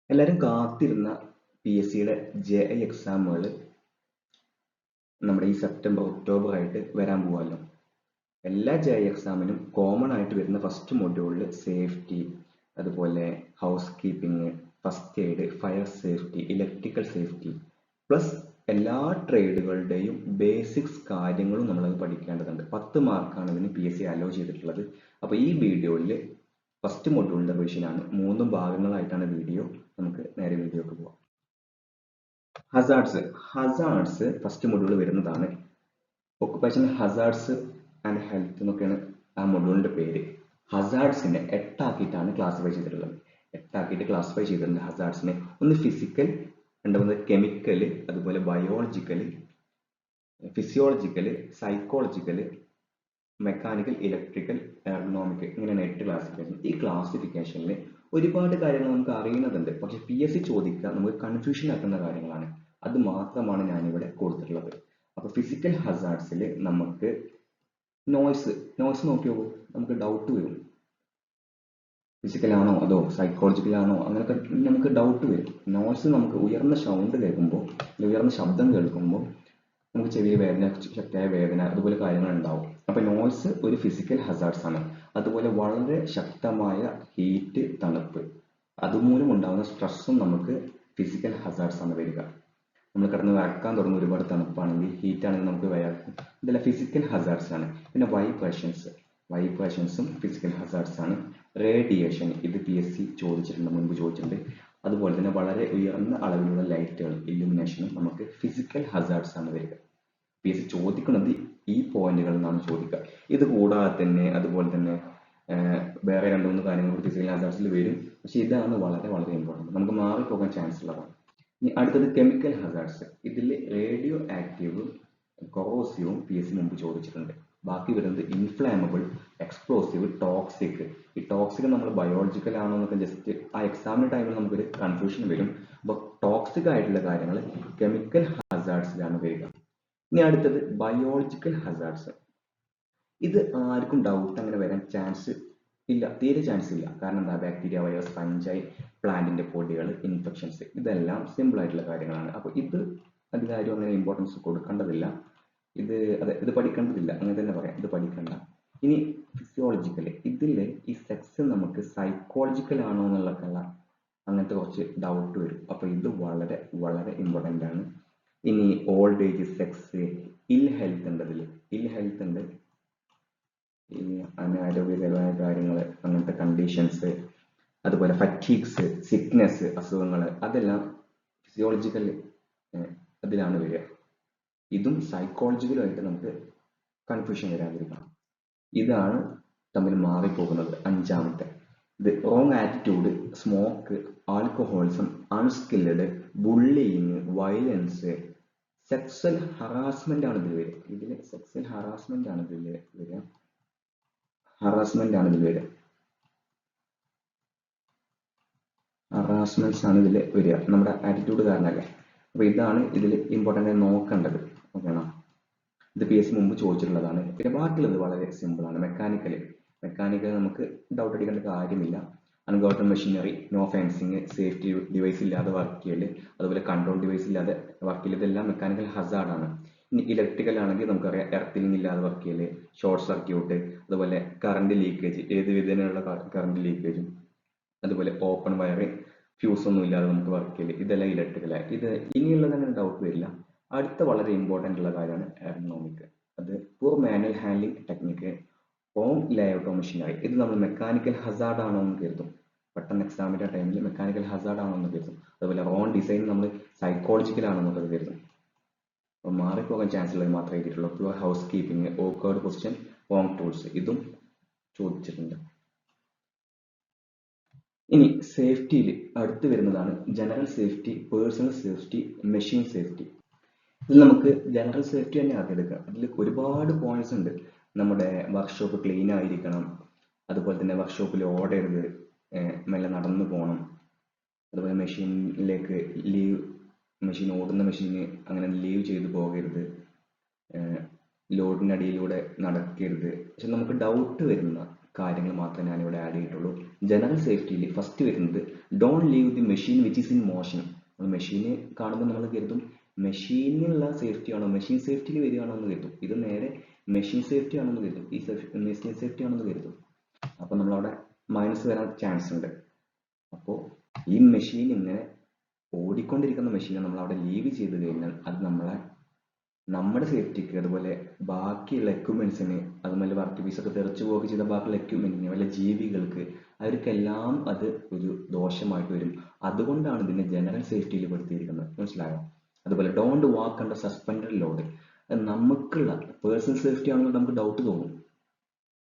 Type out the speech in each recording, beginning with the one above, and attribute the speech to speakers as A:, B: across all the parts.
A: എല്ലാവരും കാത്തിരുന്ന PSCയുടെ JI എക്സാമുകൾ നമ്മുടെ ഈ സെപ്റ്റംബർ ഒക്ടോബർ ആയിട്ട് വരാൻ പോവാല്ലോ. എല്ലാ JI എക്സാമിനും കോമൺ ആയിട്ട് വരുന്ന ഫസ്റ്റ് മൊഡ്യൂളിൽ സേഫ്റ്റി, അതുപോലെ house keeping, first aid, fire safety, electrical safety plus എല്ലാ ട്രേഡുകളുടെയും ബേസിക്സ് കാര്യങ്ങളും നമ്മളത് പഠിക്കേണ്ടതുണ്ട്. 10 മാർക്കാണ് ഇതിന് PSC അലോ ചെയ്തിട്ടുള്ളത്. അപ്പോൾ ഈ വീഡിയോയിൽ ഫസ്റ്റ് മൊഡ്യൂളിന്റെ റിവിഷനാണ്. 3 ഭാഗങ്ങളായിട്ടാണ് വീഡിയോ. നമുക്ക് നേരെ വീഡിയോക്ക് പോവാം. ഹസാർഡ്സ് ഫസ്റ്റ് മൊഡ്യൂൾ വരുന്നതാണ്. ഒക്കുപേഷണൽ ഹസാർഡ്സ് ആൻഡ് ഹെൽത്ത് എന്നൊക്കെയാണ് ആ മൊഡ്യൂളിന്റെ പേര്. ഹസാർഡ്സിനെ 8 ആക്കിയിട്ടാണ് ക്ലാസിഫൈ ചെയ്തിട്ടുള്ളത്. 8 ആക്കിയിട്ട് ക്ലാസിഫൈ ചെയ്തിട്ടുണ്ട് ഹസാർഡ്സിനെ. ഒന്ന് ഫിസിക്കൽ, രണ്ടാമത് കെമിക്കൽ, അതുപോലെ biological, physiological, psychological, mechanical, electrical, ergonomic, ഇങ്ങനെയാണ് 8 ക്ലാസിഫിക്കേഷൻ. ഈ ക്ലാസിഫിക്കേഷനിൽ ഒരുപാട് കാര്യങ്ങൾ നമുക്ക് അറിയുന്നതുണ്ട്. പക്ഷെ PSC ചോദിക്കുക നമുക്ക് കൺഫ്യൂഷൻ ആക്കുന്ന കാര്യങ്ങളാണ്. അത് മാത്രമാണ് ഞാനിവിടെ കൊടുത്തിട്ടുള്ളത്. അപ്പൊ ഫിസിക്കൽ ഹസാർഡ്സിൽ നമുക്ക് നോയ്സ് നോക്കി നോക്കൂ, നമുക്ക് ഡൗട്ട് വരും. ഫിസിക്കൽ ആണോ അതോ സൈക്കോളജിക്കൽ ആണോ, അങ്ങനെയൊക്കെ നമുക്ക് ഡൗട്ട് വരും. നോയ്സ് നമുക്ക് ഉയർന്ന സൗണ്ട് കേൾക്കുമ്പോൾ, ഉയർന്ന ശബ്ദം കേൾക്കുമ്പോൾ നമുക്ക് ചെറിയ വേദന, ശക്തിയായ വേദന, അതുപോലെ കാര്യങ്ങൾ ഉണ്ടാവും. അപ്പൊ നോയ്സ് ഒരു ഫിസിക്കൽ ഹസാർഡ്സ് ആണ്. അതുപോലെ വളരെ ശക്തമായ ഹീറ്റ്, തണുപ്പ്, അതുമൂലം ഉണ്ടാകുന്ന സ്ട്രെസ്സും നമുക്ക് ഫിസിക്കൽ ഹസാർഡ്സ് ആണ് വരിക. നമ്മൾ കിടന്ന് വരക്കാൻ തുടങ്ങും, ഒരുപാട് തണുപ്പാണെങ്കിൽ, ഹീറ്റ് ആണെങ്കിൽ നമുക്ക് വയർക്കും. ഇതെല്ലാം ഫിസിക്കൽ ഹസാർഡ്സ് ആണ്. പിന്നെ വൈബ്രേഷൻസും ഫിസിക്കൽ ഹസാർഡ്സ് ആണ്. റേഡിയേഷൻ, ഇത് PSC ചോദിച്ചിട്ടുണ്ട്, മുൻപ് ചോദിച്ചിട്ടുണ്ട്. അതുപോലെ തന്നെ വളരെ ഉയർന്ന അളവിലുള്ള ലൈറ്റുകൾ, ഇല്ലുമിനേഷനും നമുക്ക് ഫിസിക്കൽ ഹസാർഡ്സ് ആണ് വരിക. PSC ചോദിക്കുന്നത് ഈ പോയിന്റുകളിൽ നിന്നാണ് ചോദിക്കുക. ഇത് കൂടാതെ തന്നെ അതുപോലെ തന്നെ വേറെ 2-3 കാര്യങ്ങൾ ഫിസിക്കൽ ഹസാർഡ്സിൽ വരും. പക്ഷെ ഇതാണ് വളരെ വളരെ ഇമ്പോർട്ടൻറ്റ്, നമുക്ക് മാറിപ്പോകാൻ ചാൻസ് ഉള്ളതാണ്. ഇനി അടുത്തത് കെമിക്കൽ ഹസാർഡ്സ്. ഇതിൽ റേഡിയോ ആക്റ്റീവും കൊറോസീവും PSC മുമ്പ് ചോദിച്ചിട്ടുണ്ട്. ബാക്കി വരുന്നത് ഇൻഫ്ലാമബിൾ, എക്സ്പ്ലോസീവ്, ടോക്സിക്. ഈ ടോക്സിക് നമ്മൾ ബയോളജിക്കൽ ആണോ എന്നൊക്കെ ജസ്റ്റ് ആ എക്സാമിന്റെ ടൈമിൽ നമുക്കൊരു കൺഫ്യൂഷൻ വരും. അപ്പോൾ ടോക്സിക് ആയിട്ടുള്ള കാര്യങ്ങൾ കെമിക്കൽ ഹസാർഡ്സിലാണ് വരിക. ഇനി അടുത്തത് ബയോളജിക്കൽ ഹസാർഡ്സ്. ഇത് ആർക്കും ഡൗട്ട് അങ്ങനെ വരാൻ ചാൻസ് ഇല്ല, തീരെ ചാൻസ് ഇല്ല. കാരണം എന്താ, ബാക്ടീരിയ, വൈറസ്, ഫംഗൈ, പ്ലാന്റിന്റെ പൊടികൾ, ഇൻഫെക്ഷൻസ്, ഇതെല്ലാം സിമ്പിൾ ആയിട്ടുള്ള കാര്യങ്ങളാണ്. അപ്പോൾ ഇത് അധികം അങ്ങനെ ഇമ്പോർട്ടൻസ് കൊടുക്കേണ്ടതില്ല. ഇത് പഠിക്കേണ്ടതില്ല, അങ്ങനെ തന്നെ പറയാം, ഇത് പഠിക്കണ്ട. ഇനി ഫിസിയോളജിക്കൽ, ഇതിൽ ഈ സെക്സ് നമുക്ക് സൈക്കോളജിക്കൽ ആണോ എന്നുള്ളതൊക്കെയുള്ള അങ്ങനത്തെ കുറച്ച് ഡൗട്ട് വരും. അപ്പോൾ ഇത് വളരെ വളരെ ഇമ്പോർട്ടൻ്റ് ആണ്. ഇനി ഓൾഡ് ഏജ്, സെക്സ്, ഇൽ ഹെൽത്ത് ഉണ്ട്. അതിൽ ഇൽ ഹെൽത്ത് ഉണ്ട്, ഈ അനാരോഗ്യകരമായ കാര്യങ്ങൾ, അങ്ങനത്തെ കണ്ടീഷൻസ്, അതുപോലെ ഫറ്റീഗ്സ്, സിക്നെസ്, അസുഖങ്ങൾ, അതെല്ലാം ഫിസിയോളജിക്കൽ അതിലാണ് വരിക. ഇതും സൈക്കോളജിക്കലുമായിട്ട് നമുക്ക് കൺഫ്യൂഷൻ വരാതിരിക്കണം. ഇതാണ് തമ്മിൽ മാറിപ്പോകുന്നത്. 5-ാമത്തെ ഇത് wrong attitude, smoke, alcoholism, unskilled, bullying, violence, sexual harassment ആണ് ഇതിൽ വരിക. ഇതിൽ സെക്സ്വൽ ഹറാസ്മെന്റ് ആണ് ഇതിൽ വരിക. ഹറാസ്മെന്റ്സ് ആണ് ഇതിൽ വരിക, നമ്മുടെ ആറ്റിറ്റ്യൂഡ് കാരണമല്ലേ. അപ്പൊ ഇതാണ് ഇതിൽ ഇമ്പോർട്ടൻ്റ് ആയി നോക്കേണ്ടത്. ഓക്കെയാണോ? ഇത് PSC മുമ്പ് ചോദിച്ചിട്ടുള്ളതാണ്. പിന്നെ ബാക്കിയുള്ളത് വളരെ സിമ്പിൾ ആണ്. മെക്കാനിക്കൽ നമുക്ക് ഡൗട്ട് അടിക്കേണ്ട കാര്യമില്ല. Ungoverned machinery, no fencing, safety device ഇല്ലാതെ വർക്ക് ചെയ്യൽ, അതുപോലെ കൺട്രോൾ ഡിവൈസ് ഇല്ലാതെ വർക്ക് ചെയ്യൽ, ഇതെല്ലാം മെക്കാനിക്കൽ ഹസാർഡ് ആണ്. ഇനി ഇലക്ട്രിക്കൽ ആണെങ്കിൽ നമുക്കറിയാം, എർത്തിലിംഗ് ഇല്ലാതെ വർക്ക് ചെയ്യൽ, ഷോർട്ട് സർക്യൂട്ട്, അതുപോലെ കറണ്ട് ലീക്കേജ്, ഏത് വിധേനയുള്ള കറണ്ട് ലീക്കേജും, അതുപോലെ ഓപ്പൺ വയറിംഗ്, ഫ്യൂസ് ഒന്നും ഇല്ലാതെ നമുക്ക് വർക്ക് ചെയ്യൽ, ഇതെല്ലാം ഇലക്ട്രിക്കലാണ്. ഇത് ഇനിയുള്ളത് തന്നെ ഡൗട്ട് വരില്ല. അടുത്ത വളരെ ഇമ്പോർട്ടൻ്റ് ഉള്ള കാര്യമാണ് എർഗണോമിക്. അത് poor manual handling technique, wrong layout of machinery. ഇത് നമ്മൾ മെക്കാനിക്കൽ ഹസാർഡ് ആണോ എന്ന് കരുതും, പെട്ടെന്ന് എക്സാമിന്റെ ടൈമിൽ മെക്കാനിക്കൽ ഹസാർഡ് ആണോ എന്ന് കരുതും. അതുപോലെ റോങ് ഡിസൈൻ നമ്മൾ സൈക്കോളജിക്കൽ ആണെന്നൊക്കെ കരുതും. അപ്പോൾ മാറിപ്പോകാൻ ചാൻസ് ഉള്ളത് മാത്രമേ എഴുതിയിട്ടുള്ളൂ. Pure housekeeping, awkward question, wrong tools, ഇതും ചോദിച്ചിട്ടുണ്ട്. ഇനി സേഫ്റ്റിയിൽ അടുത്ത് വരുന്നതാണ് general safety, personal safety, machine safety. ഇതിൽ നമുക്ക് ജനറൽ സേഫ്റ്റി തന്നെ ആദ്യം എടുക്കാം. ഇതിൽ ഒരുപാട് പോയിന്റ്സ് ഉണ്ട്. നമ്മുടെ വർക്ക്ഷോപ്പ് ക്ലീൻ ആയിരിക്കണം, അതുപോലെ തന്നെ വർക്ക്ഷോപ്പിൽ ഓടരുത്, മെല്ലെ നടന്നു പോകണം, അതുപോലെ മെഷീനിലേക്ക് ഓടുന്ന മെഷീന് അങ്ങനെ ലീവ് ചെയ്തു പോകരുത്, ലോഡിനടിയിലൂടെ നടക്കരുത്. പക്ഷെ നമുക്ക് ഡൗട്ട് വരുന്ന കാര്യങ്ങൾ മാത്രമേ ഞാനിവിടെ ആഡ് ചെയ്തിട്ടുള്ളൂ. ജനറൽ സേഫ്റ്റിയിൽ ഫസ്റ്റ് വരുന്നത് don't leave the machine which is in motion. നമ്മൾ മെഷീന് കാണുമ്പോൾ നമ്മൾ കരുതും മെഷീനിലുള്ള സേഫ്റ്റി ആണോ, മെഷീൻ സേഫ്റ്റിയിൽ വരികയാണോ എന്ന് കരുതും. ഇത് നേരെ മെഷീൻ സേഫ്റ്റി ആണെന്ന് കരുതും, ഈ മെഷീൻ സേഫ്റ്റി ആണെന്ന് കരുതും. അപ്പോൾ നമ്മളവിടെ മൈനസ് വരാൻ ചാൻസ് ഉണ്ട്. അപ്പോൾ ഈ മെഷീൻ ഇങ്ങനെ ഓടിക്കൊണ്ടിരിക്കുന്ന മെഷീനെ നമ്മൾ അവിടെ ലീവ് ചെയ്ത് കഴിഞ്ഞാൽ അത് നമ്മുടെ സേഫ്റ്റിക്ക്, അതുപോലെ ബാക്കിയുള്ള എക്യുപ്മെന്റ്സിന്, അതുപോലെ വർക്ക് പീസൊക്കെ തെറിച്ചു പോവുക ചെയ്ത ബാക്കിയുള്ള എക്യുപ്മെന്റിന്, വല്ല ജീവികൾക്ക്, അവർക്കെല്ലാം അത് ഒരു ദോഷമായിട്ട് വരും. അതുകൊണ്ടാണ് ഇതിനെ ജനറൽ സേഫ്റ്റിയിൽ പെടുത്തിയിരിക്കുന്നത്. മനസ്സിലായോ? അതുപോലെ don't walk under suspended load. നമുക്കുള്ള പേഴ്സണൽ സേഫ്റ്റി ആണെന്ന് നമുക്ക് ഡൗട്ട് തോന്നും.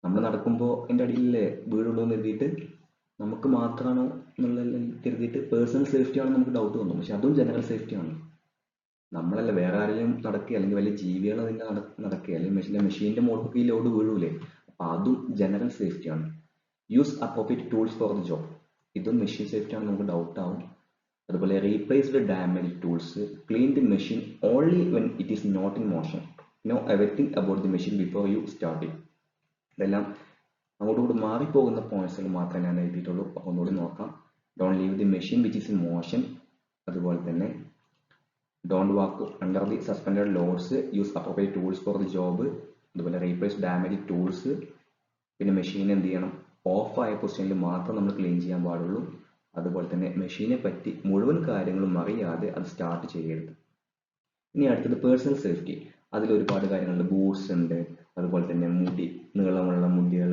A: നമ്മൾ നടക്കുമ്പോൾ എൻ്റെ അടിയിലല്ലേ വീടുള്ളൂ എന്ന് കരുതിയിട്ട്, നമുക്ക് മാത്രമാണോ എന്നുള്ള കരുതിയിട്ട് പേഴ്സണൽ സേഫ്റ്റി ആണെന്ന് നമുക്ക് ഡൗട്ട് തോന്നും. പക്ഷെ അതും ജനറൽ സേഫ്റ്റി ആണ്. നമ്മളല്ല വേറെ ആരെങ്കിലും നടക്കുക, അല്ലെങ്കിൽ വലിയ ജീവികൾ അതിൻ്റെ നടക്കുക, അല്ലെങ്കിൽ മെഷീൻ്റെ മുകളിൽ ഈ ലോഡ് വീഴൂലേ, അപ്പം അതും ജനറൽ സേഫ്റ്റി ആണ്. Use appropriate tools for the job. ഇതും മെഷീൻ സേഫ്റ്റി ആണ്, നമുക്ക് ഡൗട്ട് ആവും. അതുപോലെ replace the damage tools, clean the machine only when it is not in motion, know everything about the machine before you start it. ഇതെല്ലാം അങ്ങോട്ടുകൂടി മാറിപ്പോകുന്ന പോയിന്റ്സുകൾ മാത്രമേ ഞാൻ എഴുതിയിട്ടുള്ളൂ. അപ്പോൾ ഒന്നുകൂടി നോക്കാം. Don't leave the machine which is in motion, അതുപോലെ തന്നെ don't walk under the suspended loads, use appropriate tools for the job, അതുപോലെ റീപ്ലേസ് ഡാമേജ് ടൂൾസ്. പിന്നെ മെഷീൻ എന്ത് ചെയ്യണം, ഓഫായ പൊസിഷനിൽ മാത്രം നമ്മൾ ക്ലീൻ ചെയ്യാൻ പാടുള്ളൂ. അതുപോലെ തന്നെ മെഷീനെ പറ്റി മുഴുവൻ കാര്യങ്ങളും അറിയാതെ അത് സ്റ്റാർട്ട് ചെയ്യരുത്. ഇനി അടുത്തത് പേഴ്സണൽ സേഫ്റ്റി. അതിൽ ഒരുപാട് കാര്യങ്ങളുണ്ട്. ബൂട്ട്സ് ഉണ്ട്, അതുപോലെ തന്നെ മുടി, നീളമുള്ള മുടികൾ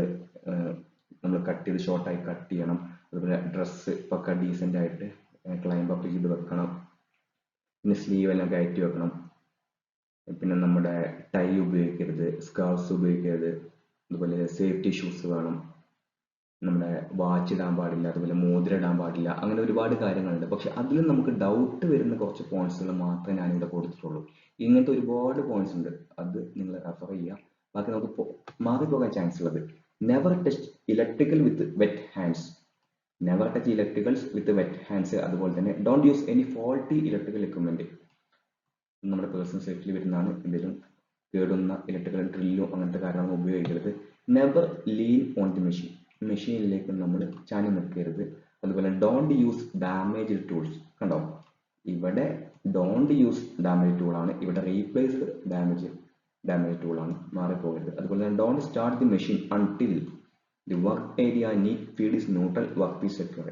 A: നമ്മൾ കട്ട് ചെയ്ത് ഷോർട്ടായി കട്ട് ചെയ്യണം. അതുപോലെ ഡ്രസ്സ് പക്ക ഡീസൻ്റ് ആയിട്ട് ക്ലൈംബ് അപ്പ് ചെയ്ത് വെക്കണം. പിന്നെ സ്ലീവ് എല്ലാം കയറ്റി വെക്കണം. പിന്നെ നമ്മുടെ ടൈ ഉപയോഗിക്കരുത്, സ്കാർഫ്സ് ഉപയോഗിക്കരുത്. അതുപോലെ സേഫ്റ്റി ഷൂസ് വേണം. നമ്മുടെ വാച്ച് ഇടാൻ പാടില്ല, അതുപോലെ മോതിരം ഇടാൻ പാടില്ല. അങ്ങനെ ഒരുപാട് കാര്യങ്ങളുണ്ട്. പക്ഷെ അതിൽ നമുക്ക് ഡൗട്ട് വരുന്ന കുറച്ച് പോയിന്റ്സുകൾ മാത്രമേ ഞാനിവിടെ കൊടുത്തിട്ടുള്ളൂ. ഇങ്ങനത്തെ ഒരുപാട് പോയിന്റ്സ് ഉണ്ട്, അത് നിങ്ങൾ റെഫർ ചെയ്യുക. ബാക്കി നമുക്ക് മാറിപ്പോകാൻ ചാൻസ് ഉള്ളത് never touch electrical with wet hands, never touch electricals with wet hands. അതുപോലെ തന്നെ don't use any faulty electrical equipment. നമ്മുടെ പേഴ്സണൽ സേഫ്റ്റിയിൽ വരുന്നതാണ്. എന്തെങ്കിലും കേടുന്ന ഇലക്ട്രിക്കൽ ഡ്രില്ലോ അങ്ങനത്തെ കാര്യങ്ങളൊന്നും ഉപയോഗിക്കരുത്. Never lean on the machine, മെഷീനിലേക്ക് നമ്മൾ ചാഞ്ഞു നിൽക്കരുത്. അതുപോലെ ഡോണ്ട് യൂസ് ഡാമേജ് ടൂൾസ്. കണ്ടോ, ഇവിടെ ഡോണ്ട് യൂസ് ഡാമേജ് ടൂളാണ്, ഇവിടെ റീപ്ലേസ്ഡ് ഡാമേജ് ടൂളാണ്, മാറിപ്പോകരുത്. അതുപോലെ തന്നെ don't start the machine until the work area neat field is neutral, work piece secure.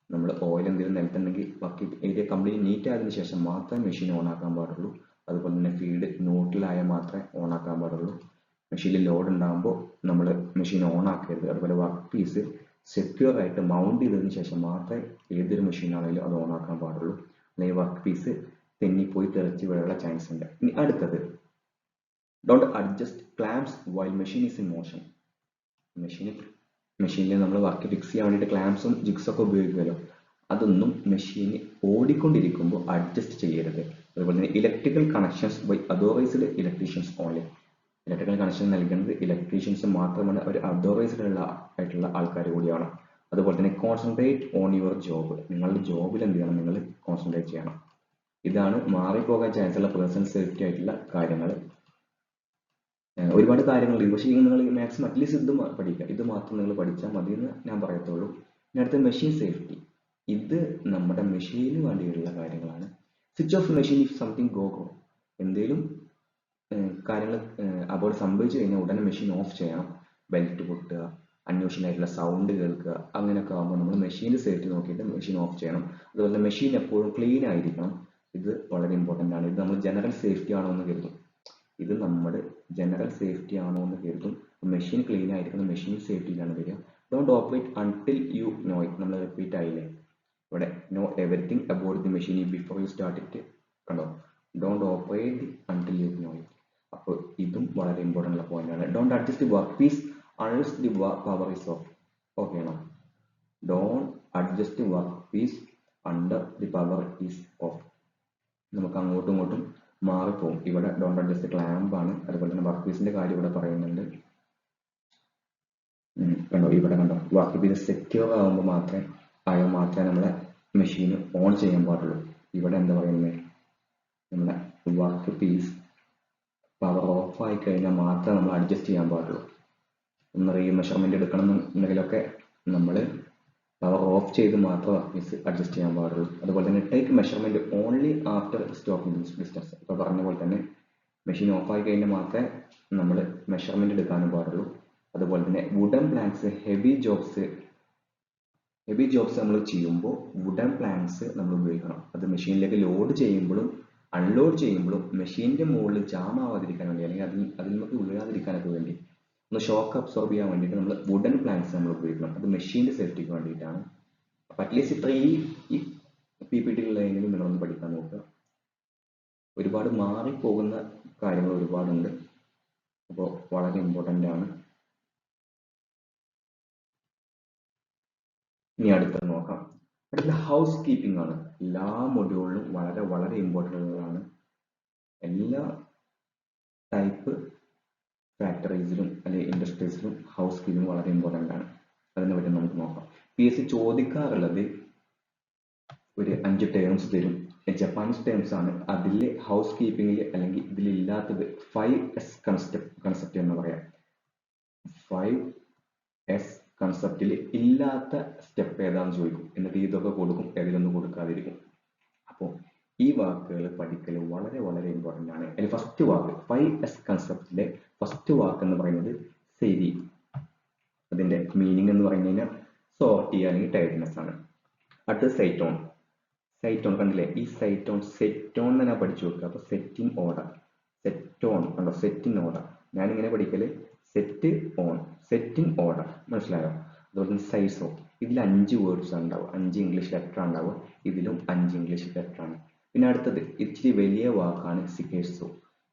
A: നമ്മൾ ഓയിൽ എന്തെങ്കിലും നിലത്തുണ്ടെങ്കിൽ വർക്ക് ഏരിയ കംപ്ലീറ്റ് നീറ്റ് ആയതിനു ശേഷം മാത്രമേ മെഷീൻ ഓൺ ആക്കാൻ പാടുള്ളൂ. അതുപോലെ തന്നെ ഫീൽഡ് ന്യൂട്രലായാൽ മാത്രമേ ഓൺ ആക്കാൻ പാടുള്ളൂ. മെഷീനിൽ ലോഡ് ഉണ്ടാകുമ്പോൾ നമ്മൾ മെഷീൻ ഓൺ ആക്കരുത്. അതുപോലെ വർക്ക് പീസ് സെക്യൂർ ആയിട്ട് മൗണ്ട് ചെയ്തതിന് ശേഷം മാത്രമേ ഏതൊരു മെഷീനാണെങ്കിലും അത് ഓൺ ആക്കാൻ പാടുള്ളൂ. അല്ലെങ്കിൽ വർക്ക് പീസ് തെന്നിപ്പോയി തെറിച്ച് വീഴാനുള്ള ചാൻസ് ഉണ്ട്. ഇനി അടുത്തത് don't adjust clamps while machine is in motion. മെഷീനിൽ നമ്മൾ വർക്ക് ഫിക്സ് ചെയ്യാൻ വേണ്ടിയിട്ട് ക്ലാംപ്സും ജിഗ്സൊക്കെ ഉപയോഗിക്കുമല്ലോ, അതൊന്നും മെഷീൻ ഓടിക്കൊണ്ടിരിക്കുമ്പോൾ അഡ്ജസ്റ്റ് ചെയ്യരുത്. അതുപോലെ തന്നെ electrical connections by authorised electricians only. Electrical connection നൽകുന്നത് ഇലക്ട്രീഷ്യൻസ് മാത്രമാണ്, അവർ അതോറൈസ്ഡ് ആയിട്ടുള്ള ആൾക്കാർ കൂടിയാണ്. അതുപോലെ തന്നെ കോൺസെൻട്രേറ്റ് ഓൺ യുവർ ജോബ്, നിങ്ങളുടെ ജോബിൽ എന്ത് ചെയ്യണം, നിങ്ങൾ കോൺസെൻട്രേറ്റ് ചെയ്യണം. ഇതാണ് മാറിപ്പോകാൻ ചാൻസ് ഉള്ള പേഴ്സണൽ സേഫ്റ്റി ആയിട്ടുള്ള കാര്യങ്ങൾ. ഒരുപാട് കാര്യങ്ങളുണ്ട്, പക്ഷേ നിങ്ങൾ മാക്സിമം അറ്റ്ലീസ്റ്റ് ഇത് പഠിക്കുക, ഇത് മാത്രം നിങ്ങൾ പഠിച്ചാൽ മതി എന്ന് ഞാൻ പറയത്തുള്ളൂ. ഇനി അടുത്ത മെഷീൻ സേഫ്റ്റി. ഇത് നമ്മുടെ മെഷീന് വേണ്ടിയുള്ള കാര്യങ്ങളാണ്. Switch off machine if something go. എന്തെങ്കിലും കാര്യങ്ങൾ അപകടം സംഭവിച്ചു കഴിഞ്ഞാൽ ഉടനെ മെഷീൻ ഓഫ് ചെയ്യണം. ബെൽറ്റ് പൊട്ടുക, അന്വേഷണമായിട്ടുള്ള സൗണ്ട് കേൾക്കുക, അങ്ങനെയൊക്കെ ആകുമ്പോൾ നമ്മൾ മെഷീൻ്റെ സേഫ്റ്റി നോക്കിയിട്ട് മെഷീൻ ഓഫ് ചെയ്യണം. അതുപോലെ മെഷീൻ എപ്പോഴും ക്ലീൻ ആയിരിക്കണം. ഇത് വളരെ ഇമ്പോർട്ടൻ്റ് ആണ്. ഇത് നമ്മൾ ജനറൽ സേഫ്റ്റി ആണോ എന്ന് കരുതും, ഇത് നമ്മുടെ ജനറൽ സേഫ്റ്റി ആണോ എന്ന് കരുതും. മെഷീൻ ക്ലീൻ ആയിരിക്കണം, മെഷീൻ സേഫ്റ്റിയിലാണ് വരിക. Don't operate until you know it. നമ്മൾ റിപ്പീറ്റ് ആയില്ലേ, ഇവിടെ know everything about the machine before you start it. കണ്ടോ, don't operate until you know it. അപ്പോൾ ഇതും വളരെ ഇമ്പോർട്ടൻ്റ് ഉള്ള പോയിന്റ് ആണ്. Don't adjust the work piece unless the power is off. Okay ആണോ? Don't adjust the work piece under the power is off. നമുക്ക് അങ്ങോട്ടും ഇങ്ങോട്ടും മാറിപ്പോകും. ഇവിടെ ഡോണ്ട് അഡ്ജസ്റ്റ് ക്ലാമ്പ് ആണ്. അതുപോലെ തന്നെ വർക്ക് പീസിന്റെ കാര്യം ഇവിടെ പറയുന്നുണ്ട്. കണ്ടോ, ഇവിടെ കണ്ടോ, വർക്ക് പീസ് സെക്യൂർ ആകുമ്പോൾ മാത്രമേ നമ്മളെ മെഷീൻ ഓൺ ചെയ്യാൻ പാടുള്ളൂ. ഇവിടെ എന്താ പറയുന്നത്, നമ്മുടെ വർക്ക് പീസ് പവർ ഓഫ് ആയി കഴിഞ്ഞാൽ മാത്രമേ നമ്മൾ അഡ്ജസ്റ്റ് ചെയ്യാൻ പാടുള്ളൂ. ഒന്ന് മെഷർമെന്റ് എടുക്കണം എന്നുണ്ടെങ്കിലൊക്കെ നമ്മൾ പവർ ഓഫ് ചെയ്ത് മാത്രമേ അഡ്ജസ്റ്റ് ചെയ്യാൻ പാടുള്ളൂ. അതുപോലെ തന്നെ take measurement only after stopping distance. ഇപ്പോൾ പറഞ്ഞ പോലെ തന്നെ മെഷീൻ ഓഫ് ആയി കഴിഞ്ഞാൽ മാത്രമേ നമ്മൾ മെഷർമെന്റ് എടുക്കാനും പാടുള്ളൂ. അതുപോലെ തന്നെ വുഡൻ പ്ലാങ്ക്സ്, ഹെവി ജോബ്സ് നമ്മൾ ചെയ്യുമ്പോൾ വുഡൻ പ്ലാങ്ക്സ് നമ്മൾ ഉപയോഗിക്കണം. അത് മെഷീനിലേക്ക് ലോഡ് ചെയ്യുമ്പോഴും അൺലോഡ് ചെയ്യുമ്പോഴും മെഷീന്റെ മുകളിൽ ജാം ആവാതിരിക്കാൻ വേണ്ടി, അല്ലെങ്കിൽ അതിൽ നമുക്ക് വീഴാതിരിക്കാനൊക്കെ വേണ്ടി, ഒന്ന് ഷോക്ക് അബ്സോർബ് ചെയ്യാൻ വേണ്ടിയിട്ട് നമ്മൾ വുഡൻ പ്ലാങ്ക്സ് നമ്മൾ ഉപയോഗിക്കണം. അത് മെഷീന്റെ സേഫ്റ്റിക്ക് വേണ്ടിയിട്ടാണ്. അപ്പൊ അറ്റ്ലീസ്റ്റ് ഇത്ര ഈ PPT-കളിലെങ്കിലും നിങ്ങളൊന്ന് പഠിക്കാൻ നോക്കുക. ഒരുപാട് മാറിപ്പോകുന്ന കാര്യങ്ങൾ ഒരുപാടുണ്ട്. അപ്പോൾ വളരെ ഇമ്പോർട്ടൻ്റ് ആണ്. ഇനി അടുത്തത് നോക്കാം. അടുത്ത ഹൗസ് കീപ്പിംഗ് ആണ്. എല്ലാ മൊഡ്യൂളിലും വളരെ വളരെ ഇമ്പോർട്ടൻ്റ് ആണ്. എല്ലാ ടൈപ്പ് ഫാക്ടറീസിലും അല്ലെങ്കിൽ ഇൻഡസ്ട്രീസിലും ഹൗസ് കീപ്പിംഗ് വളരെ ഇമ്പോർട്ടൻ്റ് ആണ്. അതിനെ പറ്റി നമുക്ക് നോക്കാം. PSC ചോദിക്കാറുള്ളത് ഒരു 5 ടേംസ് തരും. ജപ്പാനീസ് ടേംസ് ആണ്. അതിൽ ഹൗസ് കീപ്പിംഗിൽ അല്ലെങ്കിൽ ഇതിലില്ലാത്തത് 5S കൺസെപ്റ്റ് എന്ന് പറയാം. 5S കൺസെപ്റ്റിൽ ഇല്ലാത്ത സ്റ്റെപ്പ് ഏതാണെന്ന് ചോദിക്കും. എന്നിട്ട് ഇതൊക്കെ കൊടുക്കും, ഏതിലൊന്നും കൊടുക്കാതിരിക്കും. അപ്പോൾ ഈ വാക്കുകൾ പഠിക്കൽ വളരെ വളരെ ഇമ്പോർട്ടൻ്റ് ആണ്. അതിൽ ഫസ്റ്റ് വാക്ക് 5S കൺസെപ്റ്റിലെ ഫസ്റ്റ് വാക്ക് എന്ന് പറയുന്നത് ശരി. അതിന്റെ മീനിങ് എന്ന് പറഞ്ഞു കഴിഞ്ഞാൽ സോർട്ട് ചെയ്യുക അല്ലെങ്കിൽ ടൈറ്റ്നെസ് ആണ്. അടുത്തത് സൈറ്റോൺ. സൈറ്റോൺ കണ്ടില്ലേ? ഈ സൈറ്റോൺ സെറ്റോൺ തന്നെ പഠിച്ചു വെക്കുക. അപ്പൊ സെറ്റ് ഇൻ ഓർഡർ, സെറ്റോൺ കണ്ടോ, സെറ്റ് ഇൻ ഓർഡർ. ഞാനിങ്ങനെ പഠിക്കല് set on, set in order. മനസ്സിലായോ? അതുപോലെ തന്നെ സൈസോ. ഇതിൽ 5 വേർഡ്സ് ഉണ്ടാവും, 5 ഇംഗ്ലീഷ് ലെറ്റർ ഉണ്ടാവും. ഇതിലും 5 ഇംഗ്ലീഷ് ലെറ്റർ ആണ്. പിന്നെ അടുത്തത് ഇച്ചിരി വലിയ വാക്കാണ് സിക്കേഴ്സോ.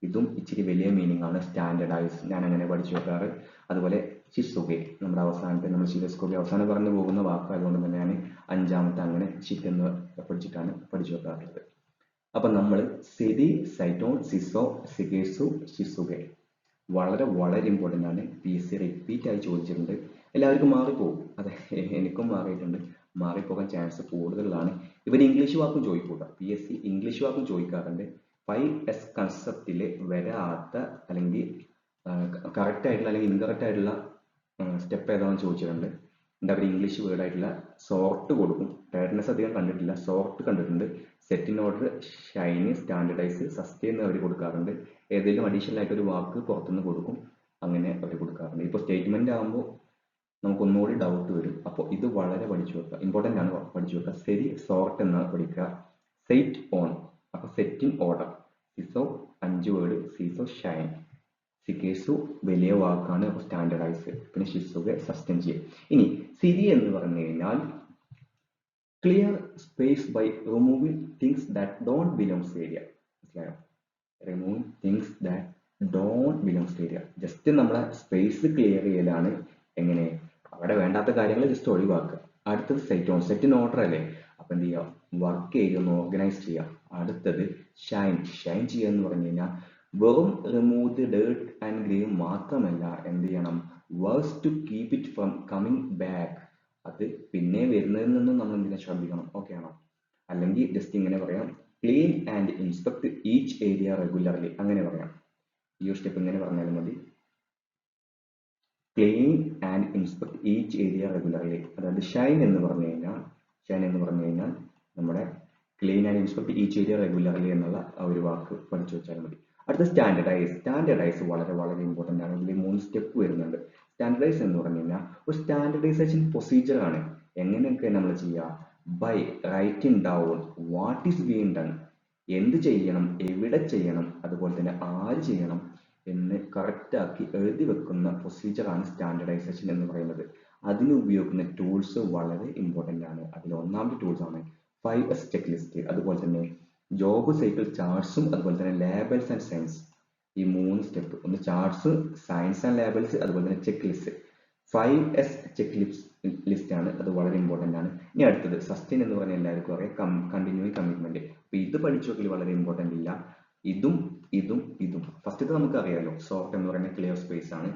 A: ഇതും ഇച്ചിരി വലിയ മീനിങ് ആണ്. സ്റ്റാൻഡേർഡൈസ്, ഞാൻ അങ്ങനെ പഠിച്ചു വെക്കാറ്. അതുപോലെ ഷിസുഗെ, നമ്മുടെ അവസാനത്തെ നമ്മൾ ഷിരസ്കോബി അവസാനം പറഞ്ഞു പോകുന്ന വാക്കായതുകൊണ്ട് തന്നെ ഞാൻ 5ാമത്തെ അങ്ങനെ ഷിറ്റ് എന്ന് പഠിച്ചിട്ടാണ് പഠിച്ചു വെക്കാറുള്ളത്. അപ്പൊ നമ്മൾ സെരി, സൈറ്റോൺ, സിസോ, സിഗേസു, ഷിസുഗെ വളരെ വളരെ ഇമ്പോർട്ടൻ്റ് ആണ്. PSC റിപ്പീറ്റ് ആയി ചോദിച്ചിട്ടുണ്ട്. എല്ലാവർക്കും മാറിപ്പോകും. അതെ, എനിക്കും മാറിയിട്ടുണ്ട്. മാറിപ്പോകാൻ ചാൻസ് കൂടുതലാണ്. ഇവർ ഇംഗ്ലീഷ് വാക്കും ചോദിക്കൂട്ട. PSC ഇംഗ്ലീഷ് വാക്കും ചോദിക്കാറുണ്ട്. 5S കൺസെപ്റ്റിൽ വരാത്ത അല്ലെങ്കിൽ കറക്റ്റ് ആയിട്ടുള്ള അല്ലെങ്കിൽ ഇൻകറക്റ്റ് ആയിട്ടുള്ള സ്റ്റെപ്പ് ഏതാണെന്ന് ചോദിച്ചിട്ടുണ്ട്. എന്താ അവർ ഇംഗ്ലീഷ് വേർഡ് ആയിട്ടുള്ള സോർട്ട് കൊടുക്കും. ടയർഡ്നെസ് അധികം കണ്ടിട്ടില്ല, സോർട്ട് കണ്ടിട്ടുണ്ട്. Set in order, shine, standardise, sustain അവർ കൊടുക്കാറുണ്ട്. ഏതെങ്കിലും അഡീഷണൽ ആയിട്ട് ഒരു വാക്ക് പുറത്തുനിന്ന് കൊടുക്കും, അങ്ങനെ അവർ കൊടുക്കാറുണ്ട്. ഇപ്പോൾ സ്റ്റേറ്റ്മെന്റ് ആകുമ്പോൾ നമുക്ക് ഒന്നുകൂടി ഡൗട്ട് വരും. അപ്പോൾ ഇത് വളരെ പഠിച്ചു വെക്കുക, ഇമ്പോർട്ടൻ്റ് ആണ്, പഠിച്ചു വെക്കുക. ശരി, സോർട്ട് എന്ന് പഠിക്കുക. സെറ്റ് ഓൺ, അപ്പൊ സെറ്റ് ഇൻ ഓർഡർ. സിസോ 5 വേർഡ്, സിസോ ഷൈൻ. സിക്കേസു വലിയ വാക്കാണ്, അപ്പൊ സ്റ്റാൻഡേർഡൈസ്. പിന്നെ ഷിസുഗെ സസ്റ്റെയിൻ ചെയ്യും. ഇനി സിരി എന്ന് പറഞ്ഞു കഴിഞ്ഞാൽ clear space by removing things that don't belongs area. മനസ്സിലായോ? Remove things that don't belongs area. Just നമ്മളെ സ്പേസ് ക്ലിയർ ചെയ്യലാണ്. എങ്ങനെ? അവിടെ വേണ്ടാത്ത കാര്യങ്ങൾ ജസ്റ്റ് ഒഴിവാക്കുക. അടുത്തത് സെറ്റ് സെറ്റ് ഇൻ ഓർഡർ അല്ലേ? അപ്പൊ എന്ത് ചെയ്യുക? വർക്ക് ഏരിയ ഒന്ന് ഓർഗനൈസ് ചെയ്യുക. അടുത്തത് ഷൈൻ ചെയ്യുക എന്ന് പറഞ്ഞു കഴിഞ്ഞാൽ വെറും remove the dirt and green മാത്രമല്ല, എന്ത് ചെയ്യണം? Works to keep it from coming back. അത് പിന്നെ വരുന്നതിൽ നിന്നും നമ്മൾ എന്തിനെ ശ്രദ്ധിക്കണം. ഓക്കെ ആണോ? അല്ലെങ്കിൽ ജസ്റ്റ് ഇങ്ങനെ പറയാം, clean and inspect each area regularly. അങ്ങനെ പറയാം. ഈ ഒരു സ്റ്റെപ്പ് ഇങ്ങനെ പറഞ്ഞാലും മതി. Clean and inspect each area regularly. അതായത് ഷൈൻ എന്ന് പറഞ്ഞു കഴിഞ്ഞാൽ നമ്മുടെ clean and inspect each area regularly എന്നുള്ള ആ ഒരു വാക്ക് പഠിച്ചു വെച്ചാൽ മതി. അടുത്ത സ്റ്റാൻഡേർഡൈസ് വളരെ വളരെ ഇമ്പോർട്ടൻ്റ് ആണ്. ഇതിൽ 3 സ്റ്റെപ്പ് വരുന്നുണ്ട്. സ്റ്റാൻഡേർഡൈസ് എന്ന് പറഞ്ഞു കഴിഞ്ഞാൽ ഒരു സ്റ്റാൻഡേർഡൈസേഷൻ പ്രൊസീജിയർ ആണ്. എങ്ങനെയൊക്കെ നമ്മൾ ചെയ്യുക? By writing down what is being done. എന്ത് ചെയ്യണം, എവിടെ ചെയ്യണം, അതുപോലെ തന്നെ ആര് ചെയ്യണം എന്ന് കറക്റ്റ് ആക്കി എഴുതി വെക്കുന്ന പ്രൊസീജിയറാണ് സ്റ്റാൻഡേർഡൈസേഷൻ എന്ന് പറയുന്നത്. അതിന് ഉപയോഗിക്കുന്ന ടൂൾസ് വളരെ ഇമ്പോർട്ടൻ്റ് ആണ്. അതിൽ ഒന്നാമത്തെ ടൂൾസ് ആണ് 5S ചെക്ക് ലിസ്റ്റ്. അതുപോലെ തന്നെ ജോബ് സൈക്കിൾ ചാർട്ട്സും അതുപോലെ തന്നെ ലേബൽസ് ആൻഡ് സയൻസ്. ഈ 3 സ്റ്റെപ്പ്, ഒന്ന് ചാർട്ട്സ്, സയൻസ് ആൻഡ് ലേബൽസ്, അതുപോലെ തന്നെ check list. 5S check list ആണ്. അത് വളരെ ഇമ്പോർട്ടൻ്റ് ആണ്. ഇനി അടുത്തത് സസ്റ്റെയിൻ എന്ന് പറഞ്ഞാൽ എല്ലാവർക്കും അറിയാം, കണ്ടിന്യൂയിങ് കമ്മിറ്റ്മെന്റ്. അപ്പൊ ഇത് പഠിച്ചു നോക്കൽ വളരെ ഇമ്പോർട്ടൻ്റ് ഇല്ല. ഇതും ഫസ്റ്റ് നമുക്ക് അറിയാലോ, സോർട്ട് എന്ന് പറയുന്ന ക്ലിയർ സ്പേസ് ആണ്.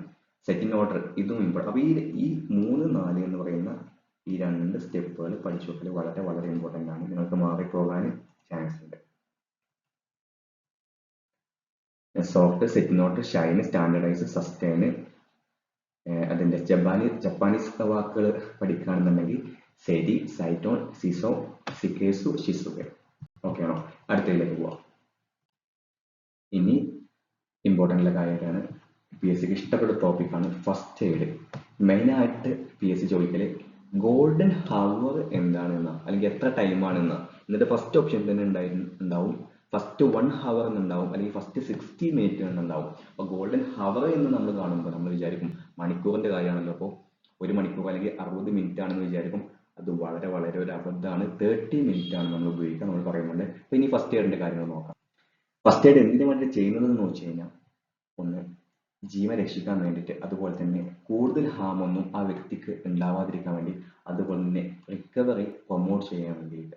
A: സെറ്റ് ഇൻ ഓർഡർ ഇതും ഇമ്പോർട്ടൻ്റ്. അപ്പൊ ഈ 3, 4 എന്ന് പറയുന്ന ഈ 2 സ്റ്റെപ്പുകൾ പഠിച്ചു നോക്കൽ വളരെ വളരെ ഇമ്പോർട്ടൻ്റ് ആണ്. നിങ്ങൾക്ക് മാറിപ്പോകാൻ ചാൻസ് ഉണ്ട്. Sort, set in order, Shine, standardise, sustain, അതിന്റെ അതിൻ്റെ ജപ്പാനീസ് വാക്കുകൾ പഠിക്കുകയാണെന്നുണ്ടെങ്കിൽ സെരി, സൈറ്റോൺ, സിസോ, സിക്കേസു, ഷിസുകെ. ഓക്കെ ആണോ? അടുത്തതിലേക്ക് പോവാം. ഇനി ഇമ്പോർട്ടൻ്റ് ഉള്ള കാര്യമാണ്, പി എസ് സിക്ക് ഇഷ്ടപ്പെട്ട ടോപ്പിക്കാണ് ഫസ്റ്റ് എയ്ഡ്. മെയിനായിട്ട് പി എസ് സി ചോദിക്കൽ ഗോൾഡൻ ഹവർ എന്താണെന്ന, അല്ലെങ്കിൽ എത്ര ടൈമാണെന്ന. എന്നിട്ട് ഫസ്റ്റ് ഓപ്ഷൻ തന്നെ ഉണ്ടാവും ഫസ്റ്റ് 1 hour എന്നുണ്ടാവും, അല്ലെങ്കിൽ ഫസ്റ്റ് 60 minutes എന്നുണ്ടാവും. അപ്പോൾ ഗോൾഡൻ ഹവർ എന്ന് നമ്മൾ കാണുമ്പോൾ നമ്മൾ വിചാരിക്കും മണിക്കൂറിന്റെ കാര്യമാണല്ലോ, അപ്പോൾ 1 മണിക്കൂർ അല്ലെങ്കിൽ 60 minutes ആണെന്ന് വിചാരിക്കും. അത് വളരെ വളരെ ഒരു അബദ്ധമാണ്. 30 minutes ആണ് നമ്മൾ ഉപയോഗിക്കുക, നമ്മൾ പറയുന്നുണ്ട്. അപ്പോൾ ഇനി ഫസ്റ്റ് എയ്ഡിന്റെ കാര്യങ്ങൾ നോക്കാം. ഫസ്റ്റ് എയ്ഡ് എന്തിനു വേണ്ടി ചെയ്യുന്നതെന്ന് വെച്ച് കഴിഞ്ഞാൽ, ഒന്ന് ജീവൻ രക്ഷിക്കാൻ വേണ്ടിയിട്ട്, അതുപോലെ തന്നെ കൂടുതൽ ഹാമൊന്നും ആ വ്യക്തിക്ക് ഉണ്ടാവാതിരിക്കാൻ വേണ്ടി, അതുപോലെ തന്നെ റിക്കവറി പ്രൊമോട്ട് ചെയ്യാൻ വേണ്ടിയിട്ട്.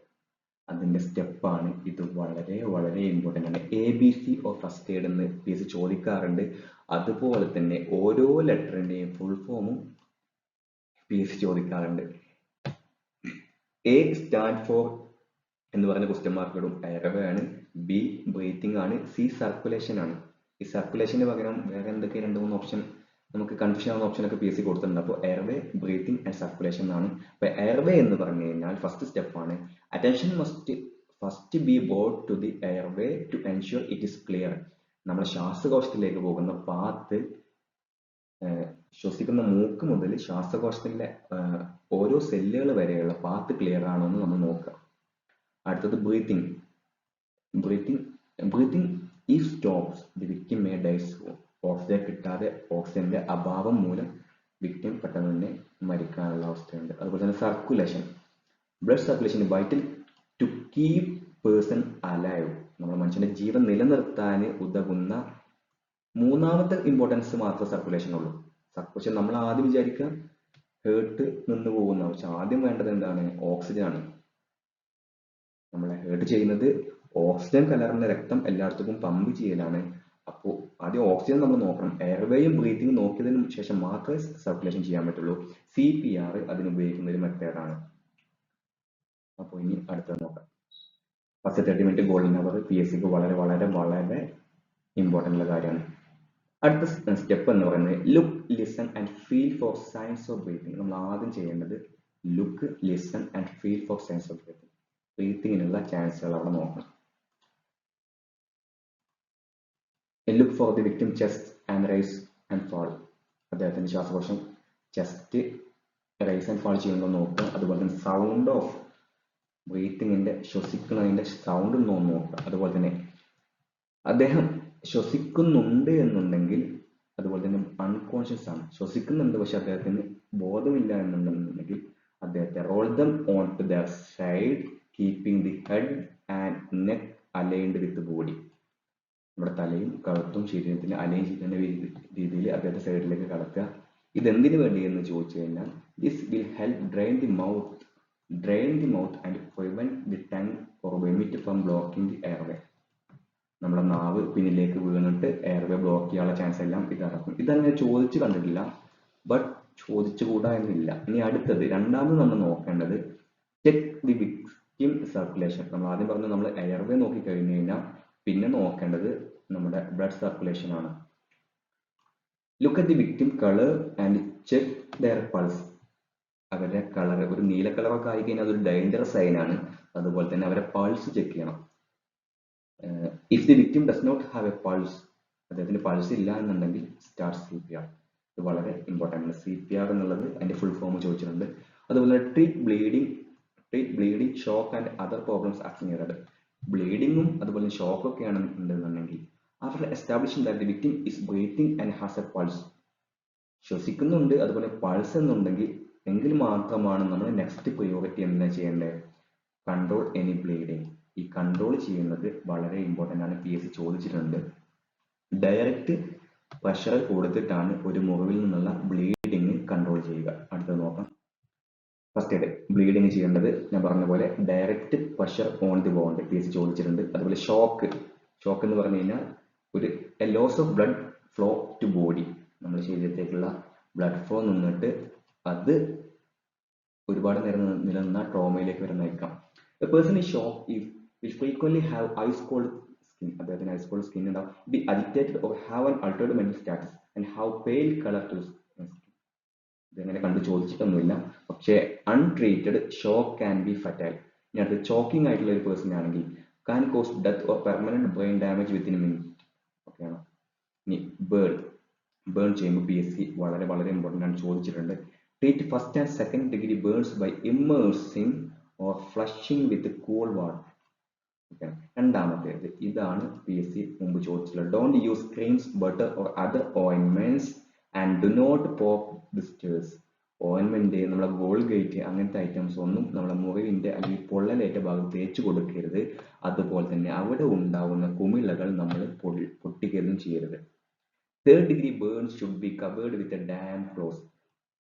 A: അതിൻ്റെ സ്റ്റെപ്പാണ് ഇത്. വളരെ വളരെ ഇമ്പോർട്ടൻ്റ് ആണ്. ABC ഓഫ് ഫസ്റ്റ് എയ്ഡ് എന്ന് പി എസ് സി ചോദിക്കാറുണ്ട്. അതുപോലെ തന്നെ ഓരോ ലെറ്ററിൻ്റെയും ഫുൾ ഫോമും പി എസ് സി ചോദിക്കാറുണ്ട്. A സ്റ്റാൻഡ് ഫോർ എന്ന് പറഞ്ഞ ക്വസ്റ്റ്യൻ മാർക്കുകളും എയർവേ ആണ്. B ബ്രീത്തിങ് ആണ്. C സർക്കുലേഷൻ ആണ്. ഈ സർക്കുലേഷന് പകരം വേറെ എന്തൊക്കെ 2-3 ഓപ്ഷൻ നമുക്ക് കൺഫ്യൂഷൻ ആവുന്ന ഓപ്ഷനൊക്കെ പി എസ് സി കൊടുത്തിട്ടുണ്ട്. അപ്പോൾ എയർവേ, ബ്രീത്തിങ് ആൻഡ് സർക്കുലേഷൻ എന്നാണ്. അപ്പോൾ എയർവേ എന്ന് പറഞ്ഞു കഴിഞ്ഞാൽ ഫസ്റ്റ് സ്റ്റെപ്പാണ്. Attention must first be bought to the airway to ensure it is clear. നമ്മുടെ ശ്വാസകോശത്തിലേക്ക് പോകുന്ന പാത്ത്, ശ്വസിക്കുന്ന മൂക്ക് മുതൽ ശ്വാസകോശത്തിലെ ഓരോ സെല്ലുകൾ വരെയുള്ള പാത്ത് ക്ലിയർ ആണോ എന്ന് നമ്മൾ നോക്കുക. അടുത്തത് breathing. Breathing if stops the victim may die soon. Oxygen കിട്ടാതെ, ഓക്സിജന്റെ അഭാവം മൂലം വിക്ടിം പെട്ടെന്ന് തന്നെ മരിക്കാനുള്ള അവസ്ഥയുണ്ട്. അതുപോലെ തന്നെ circulation. Blood circulation vital to keep person alive. നമ്മുടെ മനുഷ്യന്റെ ജീവൻ നിലനിർത്താൻ ഉതകുന്ന മൂന്നാമത്തെ ഇമ്പോർട്ടൻസ് മാത്രമേ സർക്കുലേഷൻ ഉള്ളൂ. സർക്കുലേഷൻ നമ്മൾ ആദ്യം വിചാരിക്കുക ഹേർട്ട് നിന്ന് പോകുന്ന, പക്ഷെ ആദ്യം വേണ്ടത് എന്താണ്? ഓക്സിജൻ ആണ്. നമ്മളെ ഹേർട്ട് ചെയ്യുന്നത് ഓക്സിജൻ കലർന്ന രക്തം എല്ലായിടത്തും പമ്പ് ചെയ്യലാണ്. അപ്പോൾ ആദ്യം ഓക്സിജൻ നമ്മൾ നോക്കണം. എയർവേയും ബ്രീത്തിങ് നോക്കിയതിനു ശേഷം മാത്രമേ സർക്കുലേഷൻ ചെയ്യാൻ പറ്റുള്ളൂ. CPR അതിന് ഉപയോഗിക്കുന്ന ഒരു മെത്തേഡാണ്. അപ്പോൾ ഇനി അടുത്തത് നോക്കാം. First 30 minutes golden hour P S സിക്ക് വളരെ വളരെ വളരെ ഇമ്പോർട്ടൻ്റ് ഉള്ള കാര്യമാണ്. അടുത്ത സ്റ്റെപ്പ് എന്ന് പറയുന്നത് look, listen and feel for signs of breathing. നമ്മൾ ആദ്യം ചെയ്യേണ്ടത് look, listen and feel for signs of breathing. ബ്രീത്തിങ്ങിനുള്ള ചാൻസുകൾ അവിടെ നോക്കണം. Look for the victim chest and rise and fall. അദ്ദേഹത്തിന്റെ ശ്വാസകോശം ചെസ്റ്റ് റൈസ് ആൻഡ് ഫാൾ ചെയ്യുമ്പോൾ നോക്കുക. അതുപോലെ തന്നെ സൗണ്ട് ഓഫ് ബ്രീത്തിങ്ങിന്റെ, ശ്വസിക്കുന്നതിന്റെ സൗണ്ട് നോക്കുക. അതുപോലെ തന്നെ അദ്ദേഹം ശ്വസിക്കുന്നുണ്ട് എന്നുണ്ടെങ്കിൽ, അതുപോലെ തന്നെ അൺകോൺഷ്യസ് ആണ്, ശ്വസിക്കുന്നുണ്ട് പക്ഷെ അദ്ദേഹത്തിന് ബോധമില്ല എന്നുണ്ടെങ്കിൽ, അദ്ദേഹത്തെ roll them on to their side keeping the head and neck aligned with body. നമ്മുടെ തലയും കഴുത്തും ശരീരത്തിന് അലൈൻ ചെയ്യുന്ന രീതിയിൽ അദ്ദേഹത്തെ സൈഡിലേക്ക് കടത്തുക. ഇതെന്തിനു വേണ്ടി എന്ന് ചോദിച്ചു കഴിഞ്ഞാൽ, this will help drain the mouth and prevent the tongue or vomit from blocking the airway. നമ്മുടെ നാവ് പിന്നിലേക്ക് വീണിട്ട് എയർവേ ബ്ലോക്ക് ചെയ്യാനുള്ള ചാൻസ് എല്ലാം ഇത് നടക്കും. ഇതങ്ങനെ ചോദിച്ചു കണ്ടിട്ടില്ല, ബട്ട് ചോദിച്ചുകൂടാ എന്നില്ല. ഇനി അടുത്തത് രണ്ടാമത് നമ്മൾ നോക്കേണ്ടത് ചെക്ക് ദി വിക്ടിം സർക്കുലേഷൻ. നമ്മൾ ആദ്യം പറഞ്ഞു നമ്മൾ എയർവേ നോക്കി കഴിഞ്ഞു കഴിഞ്ഞാൽ പിന്നെ നോക്കേണ്ടത് നമ്മുടെ ബ്ലഡ് സർക്കുലേഷൻ ആണ്. Look at the victim colour and check their pulse. അവരുടെ കളർ ഒരു നീല കളറൊക്കെ ആയി കഴിഞ്ഞാൽ അതൊരു ഡേഞ്ചറസ് സൈൻ ആണ്. അതുപോലെ തന്നെ അവരെ പൾസ് ചെക്ക് ചെയ്യണം. If the victim does not have a pulse, അദ്ദേഹത്തിന് പൾസ് ഇല്ല എന്നുണ്ടെങ്കിൽ സ്റ്റാർട്ട് CPR. ഇത് വളരെ ഇമ്പോർട്ടൻ്റ് ആണ്. CPR എന്നുള്ളത് അതിന്റെ ഫുൾ ഫോം ചോദിച്ചിട്ടുണ്ട്. അതുപോലെ treat bleeding, shock and other problems as needed. ബ്ലീഡിങ്ങും അതുപോലെ ഷോക്ക് ഒക്കെയാണ് ഉണ്ടെന്നുണ്ടെങ്കിൽ, after establishing that the victim is breathing and has a pulse, ശ്വസിക്കുന്നുണ്ട് അതുപോലെ പൾസ് എന്നുണ്ടെങ്കിൽ എങ്കിൽ മാത്രമാണ് നമ്മൾ നെക്സ്റ്റ് പ്രയോറിറ്റി എന്താ ചെയ്യേണ്ടത്? Control any bleeding. ഈ കൺട്രോൾ ചെയ്യുന്നത് വളരെ ഇമ്പോർട്ടൻ്റ് ആണ്. പി എസ് സി ചോദിച്ചിട്ടുണ്ട്. ഡയറക്റ്റ് പ്രഷർ കൊടുത്തിട്ടാണ് ഒരു മുറിവിൽ നിന്നുള്ള ബ്ലീഡിങ് കൺട്രോൾ ചെയ്യുക. അടുത്തത് നോക്കാം. ഫസ്റ്റ് എയ്ഡ് ബ്ലീഡിങ് ചെയ്യേണ്ടത് ഞാൻ പറഞ്ഞ പോലെ direct pressure on the wound P S C ചോദിച്ചിട്ടുണ്ട്. അതുപോലെ ഷോക്ക് എന്ന് പറഞ്ഞു കഴിഞ്ഞാൽ ഒരു loss of blood flow to body. നമ്മുടെ ശരീരത്തേക്കുള്ള ബ്ലഡ് ഫ്ലോ നിന്നിട്ട് അത് ഒരുപാട് നേരം നിലനിന്ന ട്രോമയിലേക്ക് വരെ നയിക്കാം. A person is shock if will frequently have ice cold skin. അദ്ദേഹത്തിന് ഐസ് കോൾഡ് സ്കിൻ ഉണ്ടാവും. Be agitated or have an altered mental status and have pale colour to skin. ഇതെങ്ങനെ കണ്ടു ചോദിച്ചിട്ടൊന്നുമില്ല, പക്ഷേ untreated shock can be fatal. ഇനി അടുത്ത് choking ആയിട്ടുള്ള ഒരു പേഴ്സൺ ആണെങ്കിൽ can cause death or permanent brain damage within minute. ഓക്കെയാണോ? ഇനി ബേൺ ചെയ്യുമ്പോൾ PSC വളരെ വളരെ ഇമ്പോർട്ടൻ്റ് ആണ്, ചോദിച്ചിട്ടുണ്ട്. Treat first and second degree burns by ഇമ്മേഴ്സിങ് or flushing with cool water. Okay, രണ്ടാമത്തേത് ഇതാണ് PSC മുമ്പ് ചോദിച്ചിട്ടുള്ളത്. Don't use creams, butter or other ഓയിൻമെന്റ്സ് and do not പോക്ക് ബ്ലിസ്റ്റേഴ്സ്. ഓയിൻമെന്റ്, നമ്മളെ ഗോൾഗേറ്റ് അങ്ങനത്തെ ഐറ്റംസ് ഒന്നും നമ്മളെ മുറിവിന്റെ അല്ലെങ്കിൽ പൊള്ളലേറ്റ ഭാഗത്ത് തേച്ച് കൊടുക്കരുത്. അതുപോലെ തന്നെ അവിടെ ഉണ്ടാവുന്ന കുമിളകൾ നമ്മൾ പൊട്ടിക്കരുതും ചെയ്യരുത്. Third degree burn should be covered with a damp cloth.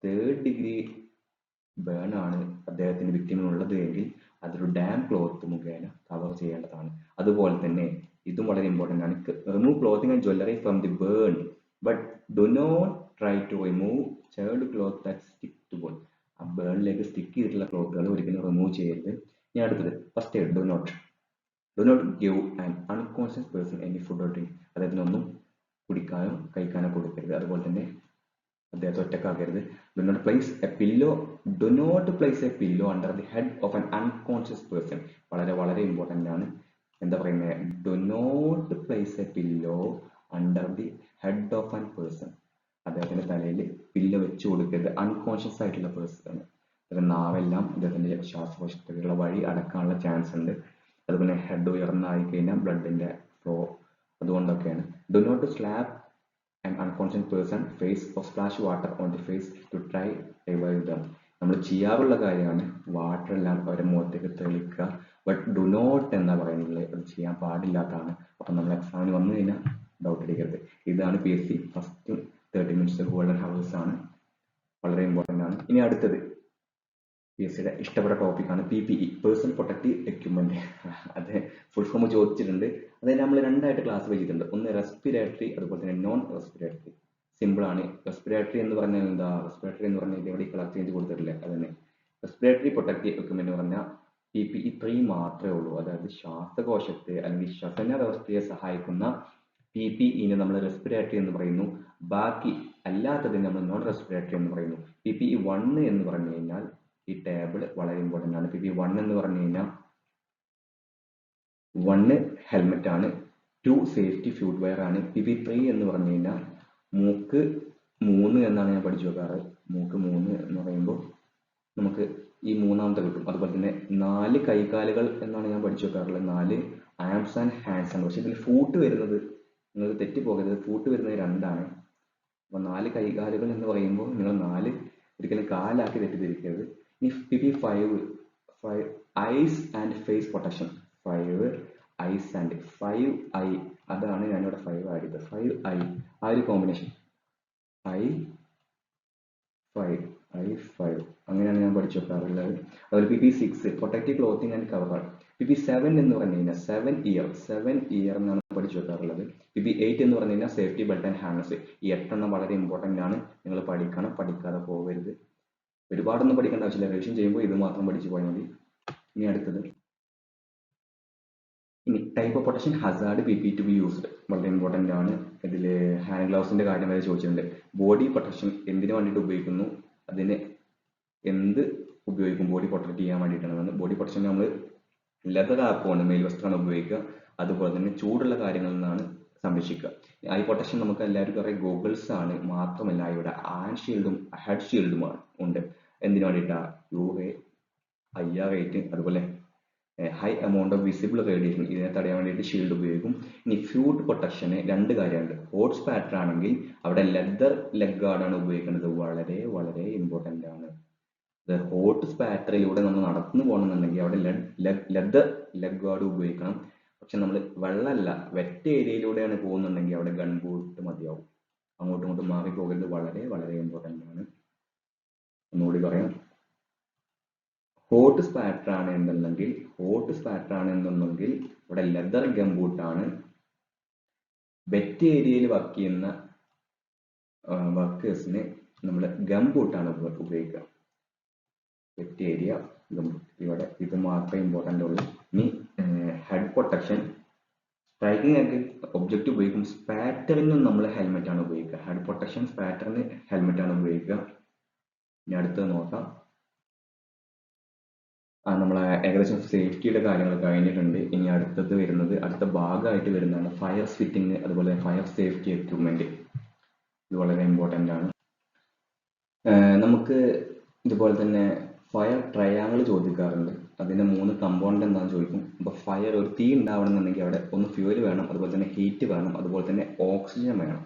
A: Third degree burn ആണ് അദ്ദേഹത്തിന് വിക്ടിമിനുള്ളത് എങ്കിൽ അതൊരു ഡാം ക്ലോത്ത് മുഖേന കവർ ചെയ്യേണ്ടതാണ്. അതുപോലെ തന്നെ ഇതും വളരെ ഇമ്പോർട്ടൻ്റ് ആണ്. Remove clothing and jewellery from the burn but do not try to remove charred cloth that stick to bone. ആ ബേണിലേക്ക് സ്റ്റിക്ക് ചെയ്തിട്ടുള്ള ക്ലോത്തുകൾ ഒരിക്കലും റിമൂവ് ചെയ്യരുത്. ഇനി അടുത്തത് first aid. Do not give an unconscious person any food or drink. അദ്ദേഹത്തിനൊന്നും കുടിക്കാനോ കഴിക്കാനോ കൊടുക്കരുത്. അതുപോലെ തന്നെ അദ്ദേഹത്തെ ഒറ്റക്കാക്കരുത്. Do not place a pillow under the head of an unconscious person. വളരെ വളരെ ഇമ്പോർട്ടൻ്റ് ആണ്. എന്താ പറയുന്നത്? Do not place a pillow under the head of an person. അദ്ദേഹത്തിന്റെ തലയിൽ പില്ലോ വെച്ച് കൊടുക്കരുത് അൺകോൺഷ്യസ് ആയിട്ടുള്ള പേഴ്സൺ. നാവെല്ലാം അദ്ദേഹത്തിന്റെ ശ്വാസകോശത്തിലുള്ള വഴി അടക്കാനുള്ള ചാൻസ് ഉണ്ട്. അതുപോലെ ഹെഡ് ഉയർന്നായി കഴിഞ്ഞാൽ ബ്ലഡിന്റെ ഫ്ലോ, അതുകൊണ്ടൊക്കെയാണ്. Do not slap an unconscious person face or splash water on the face to try revive them. നമ്മൾ ചെയ്യാറുള്ള കാര്യമാണ് വാട്ടർ എല്ലാം അവരുടെ മുഖത്തേക്ക് തെളിക്കുക. ബട്ട് ഡു നോട്ട് എന്നാ പറയുന്നത്, അത് ചെയ്യാൻ പാടില്ലാത്തതാണ്. അപ്പം നമ്മൾ എക്സാമിന് വന്നു കഴിഞ്ഞാൽ ഡൗട്ട് അടിക്കരുത്. ഇതാണ് PSC first 30 minutes golden hours ആണ്, വളരെ ഇമ്പോർട്ടൻ്റ് ആണ്. ഇനി അടുത്തത് PSCയുടെ ഇഷ്ടപ്പെട്ട ടോപ്പിക്കാണ് PPE, പേഴ്സണൽ പ്രൊട്ടക്റ്റീവ് എക്യുപ്മെന്റ്. അത് ഫുൾ ഫോം ചോദിച്ചിട്ടുണ്ട്. അതായത് നമ്മൾ രണ്ടായിട്ട് ക്ലാസ് ചെയ്തിട്ടുണ്ട്. ഒന്ന് റെസ്പിറേറ്ററി, അതുപോലെ തന്നെ നോൺ റെസ്പിറേറ്ററി. സിമ്പിൾ ആണ്. റെസ്പിറേറ്ററി എന്ന് പറഞ്ഞാൽ എന്താ? റെസ്പിറേറ്ററി എന്ന് പറഞ്ഞാൽ ഇവിടെ കളർ ചേഞ്ച് കൊടുത്തിട്ടില്ല, അതന്നെ. റെസ്പിറേറ്ററി പ്രൊട്ടക്റ്റീവ് എക്യുപ്മെന്റ് എന്ന് പറഞ്ഞാൽ PPE 3 മാത്രമേ ഉള്ളൂ. അതായത് ശ്വാസകോശത്തെ അല്ലെങ്കിൽ ശ്വസന വ്യവസ്ഥയെ സഹായിക്കുന്ന PPE നമ്മൾ റെസ്പിറേറ്ററി എന്ന് പറയുന്നു. ബാക്കി അല്ലാത്തതിന് നമ്മൾ നോൺ റെസ്പിറേറ്ററി എന്ന് പറയുന്നു. PPE 1 എന്ന് പറഞ്ഞു കഴിഞ്ഞാൽ ഈ ടേബിൾ വളരെ ഇമ്പോർട്ടൻ്റ് ആണ്. PPE 1 എന്ന് പറഞ്ഞു കഴിഞ്ഞാൽ 1 ഹെൽമെറ്റ് ആണ്, 2 സേഫ്റ്റി ഫുഡ് വെയർ ആണ്. PPE 3 എന്ന് പറഞ്ഞു കഴിഞ്ഞാൽ മൂക്ക് 3 എന്നാണ് ഞാൻ പഠിച്ചു വെക്കാറ്. മൂക്ക് 3 എന്ന് പറയുമ്പോൾ നമുക്ക് ഈ മൂന്നാമത്തെ കിട്ടും. അതുപോലെ തന്നെ 4 കൈകാലുകൾ എന്നാണ് ഞാൻ പഠിച്ചു വെക്കാറുള്ളത്. 4 ആംസ് ആൻഡ് ഹാൻഡ്സ് ആണ്. പക്ഷെ ഇതിൽ ഫൂട്ട് വരുന്നത്, നിങ്ങൾക്ക് തെറ്റിപ്പോകരുത്, ഫൂട്ട് വരുന്നത് 2 ആണ്. അപ്പോൾ 4 കൈകാലുകൾ എന്ന് പറയുമ്പോൾ നിങ്ങൾ 4 ഒരിക്കലും കാലാക്കി തെറ്റിദ്ധരിക്കരുത്. ഇനി PPE 5 eyes and face protection. 5 eyes and 5 eye, അതാണ് ഞാനിവിടെ 5 ആഡ് ചെയ്തത്. 5 ഐ, ആ ഒരു കോമ്പിനേഷൻ I5 അങ്ങനെയാണ് ഞാൻ പഠിച്ചു വെക്കാറുള്ളത്. അതുപോലെ PPE 6 protective clothing and cover. PPE 7 എന്ന് പറഞ്ഞു കഴിഞ്ഞാൽ 7 ഇയർ എന്നാണ് പഠിച്ചു വെക്കാറുള്ളത്. PPE 8 എന്ന് പറഞ്ഞു കഴിഞ്ഞാൽ സേഫ്റ്റി ബെൽറ്റ് ആൻഡ് ഹാർനസ്. ഈ 8 വളരെ ഇമ്പോർട്ടൻ്റ് ആണ്, നിങ്ങൾ പഠിക്കണം, പഠിക്കാതെ പോകരുത്. ഒരുപാടൊന്നും പഠിക്കേണ്ട ആവശ്യമില്ല, റിവിഷൻ ചെയ്യുമ്പോൾ ഇത് മാത്രം പഠിച്ചു പോയാൽ മതി. ഇനി അടുത്തത്, ഇനി type of protection, hazard, PPE to be used, വളരെ ഇമ്പോർട്ടൻ്റ് ആണ്. ഇതിൽ ഹാൻഡ് ഗ്ലൗസിന്റെ കാര്യം വരെ ചോദിച്ചിട്ടുണ്ട്. ബോഡി പ്രൊട്ടക്ഷൻ എന്തിനു വേണ്ടിയിട്ട് ഉപയോഗിക്കുന്നു, അതിന് എന്ത് ഉപയോഗിക്കും ബോഡി പ്രൊട്ടക്ട് ചെയ്യാൻ വേണ്ടിയിട്ടാണ്. ബോഡി പ്രൊട്ടക്ഷൻ നമ്മൾ ലെതർ ആപ്പമാണ്, മേൽവസ്ത്രമാണ് ഉപയോഗിക്കുക. അതുപോലെ തന്നെ ചൂടുള്ള കാര്യങ്ങളിൽ നിന്നാണ് സംരക്ഷിക്കുക. ഐ പ്രൊട്ടക്ഷൻ നമുക്ക് എല്ലാവർക്കും അറിയാം, ഗോഗിൾസ് ആണ്. മാത്രമല്ല ഇവിടെ ഹാൻഡ് ഷീൽഡും ഹെഡ് ഷീൽഡുമാണ് ഉണ്ട്. എന്തിനു വേണ്ടിയിട്ടാണ്? UV, IR റേറ്റ്, അതുപോലെ high amount of visible radiation, ഇതിനെ തടയാൻ വേണ്ടിയിട്ട് ഷീൽഡ് ഉപയോഗിക്കും. ഇനി ഫ്യൂഡ് പ്രൊട്ടക്ഷന് 2 കാര്യമുണ്ട്. ഹോട്ട് സ്പാറ്റർ ആണെങ്കിൽ അവിടെ ലെതർ ലെഗ് ഗാർഡാണ് ഉപയോഗിക്കുന്നത്, വളരെ വളരെ ഇമ്പോർട്ടൻ്റ് ആണ്. ഹോട്ട് സ്പാറ്ററിലൂടെ നമ്മൾ നടന്നു പോകണമെന്നുണ്ടെങ്കിൽ അവിടെ ലെതർ ലെഗ് ഗാർഡ് ഉപയോഗിക്കണം. പക്ഷെ നമ്മൾ വെള്ളമല്ല വെറ്റ് ഏരിയയിലൂടെയാണ് പോകുന്നുണ്ടെങ്കിൽ അവിടെ ഗൺ ബൂട്ട് മതിയാവും. അങ്ങോട്ടും ഇങ്ങോട്ടും മാറിപ്പോകരുത്, വളരെ വളരെ ഇമ്പോർട്ടൻ്റ് ആണ്. ഒന്നുകൂടി പറയാം, ഹോട്ട് സ്പാറ്റർ ആണ് എന്നുണ്ടെങ്കിൽ ഇവിടെ ലെതർ ഗംബൂട്ടാണ്. വെറ്റ് ഏരിയയിൽ വർക്ക് ചെയ്യുന്ന വർക്കേഴ്സിന് നമ്മൾ ഗംബൂട്ടാണ് ഉപയോഗിക്കുക. വെറ്റ് ഏരിയ ഗംബൂട്ട്, ഇവിടെ ഇത് മാത്രമേ ഇമ്പോർട്ടൻ്റ് ഉള്ളൂ. ഇനി ഹെഡ് പ്രൊട്ടക്ഷൻ, സ്ട്രൈക്കിംഗ് ഒക്കെ ഒബ്ജക്റ്റ് ഉപയോഗിക്കും. സ്പാറ്ററിനും നമ്മൾ ഹെൽമെറ്റ് ആണ് ഉപയോഗിക്കുക. ഹെഡ് പ്രൊട്ടക്ഷൻ സ്പാറ്ററിന് ഹെൽമെറ്റ് ആണ് ഉപയോഗിക്കുക. ഇനി അടുത്തത് നോക്കാം. നമ്മളെ ഏകദേശം സേഫ്റ്റിയുടെ കാര്യങ്ങൾ കഴിഞ്ഞിട്ടുണ്ട്. ഇനി അടുത്ത ഭാഗമായിട്ട് വരുന്നതാണ് ഫയർ ഫിറ്റിംഗ്, അതുപോലെ ഫയർ സേഫ്റ്റി എക്യുപ്മെന്റ്. ഇത് വളരെ ഇമ്പോർട്ടൻ്റ് ആണ്. നമുക്ക് ഇതുപോലെ തന്നെ ഫയർ ട്രയാങ്കിൾ ചോദിക്കാറുണ്ട്. അതിന്റെ 3 കമ്പോണന്റ് എന്താണെന്ന് ചോദിക്കും. അപ്പോൾ ഫയർ, ഒരു തീ ഉണ്ടാവണമെന്നുണ്ടെങ്കിൽ അവിടെ ഒന്ന് ഫ്യൂവൽ വേണം, അതുപോലെ തന്നെ ഹീറ്റ് വേണം, അതുപോലെ തന്നെ ഓക്സിജൻ വേണം.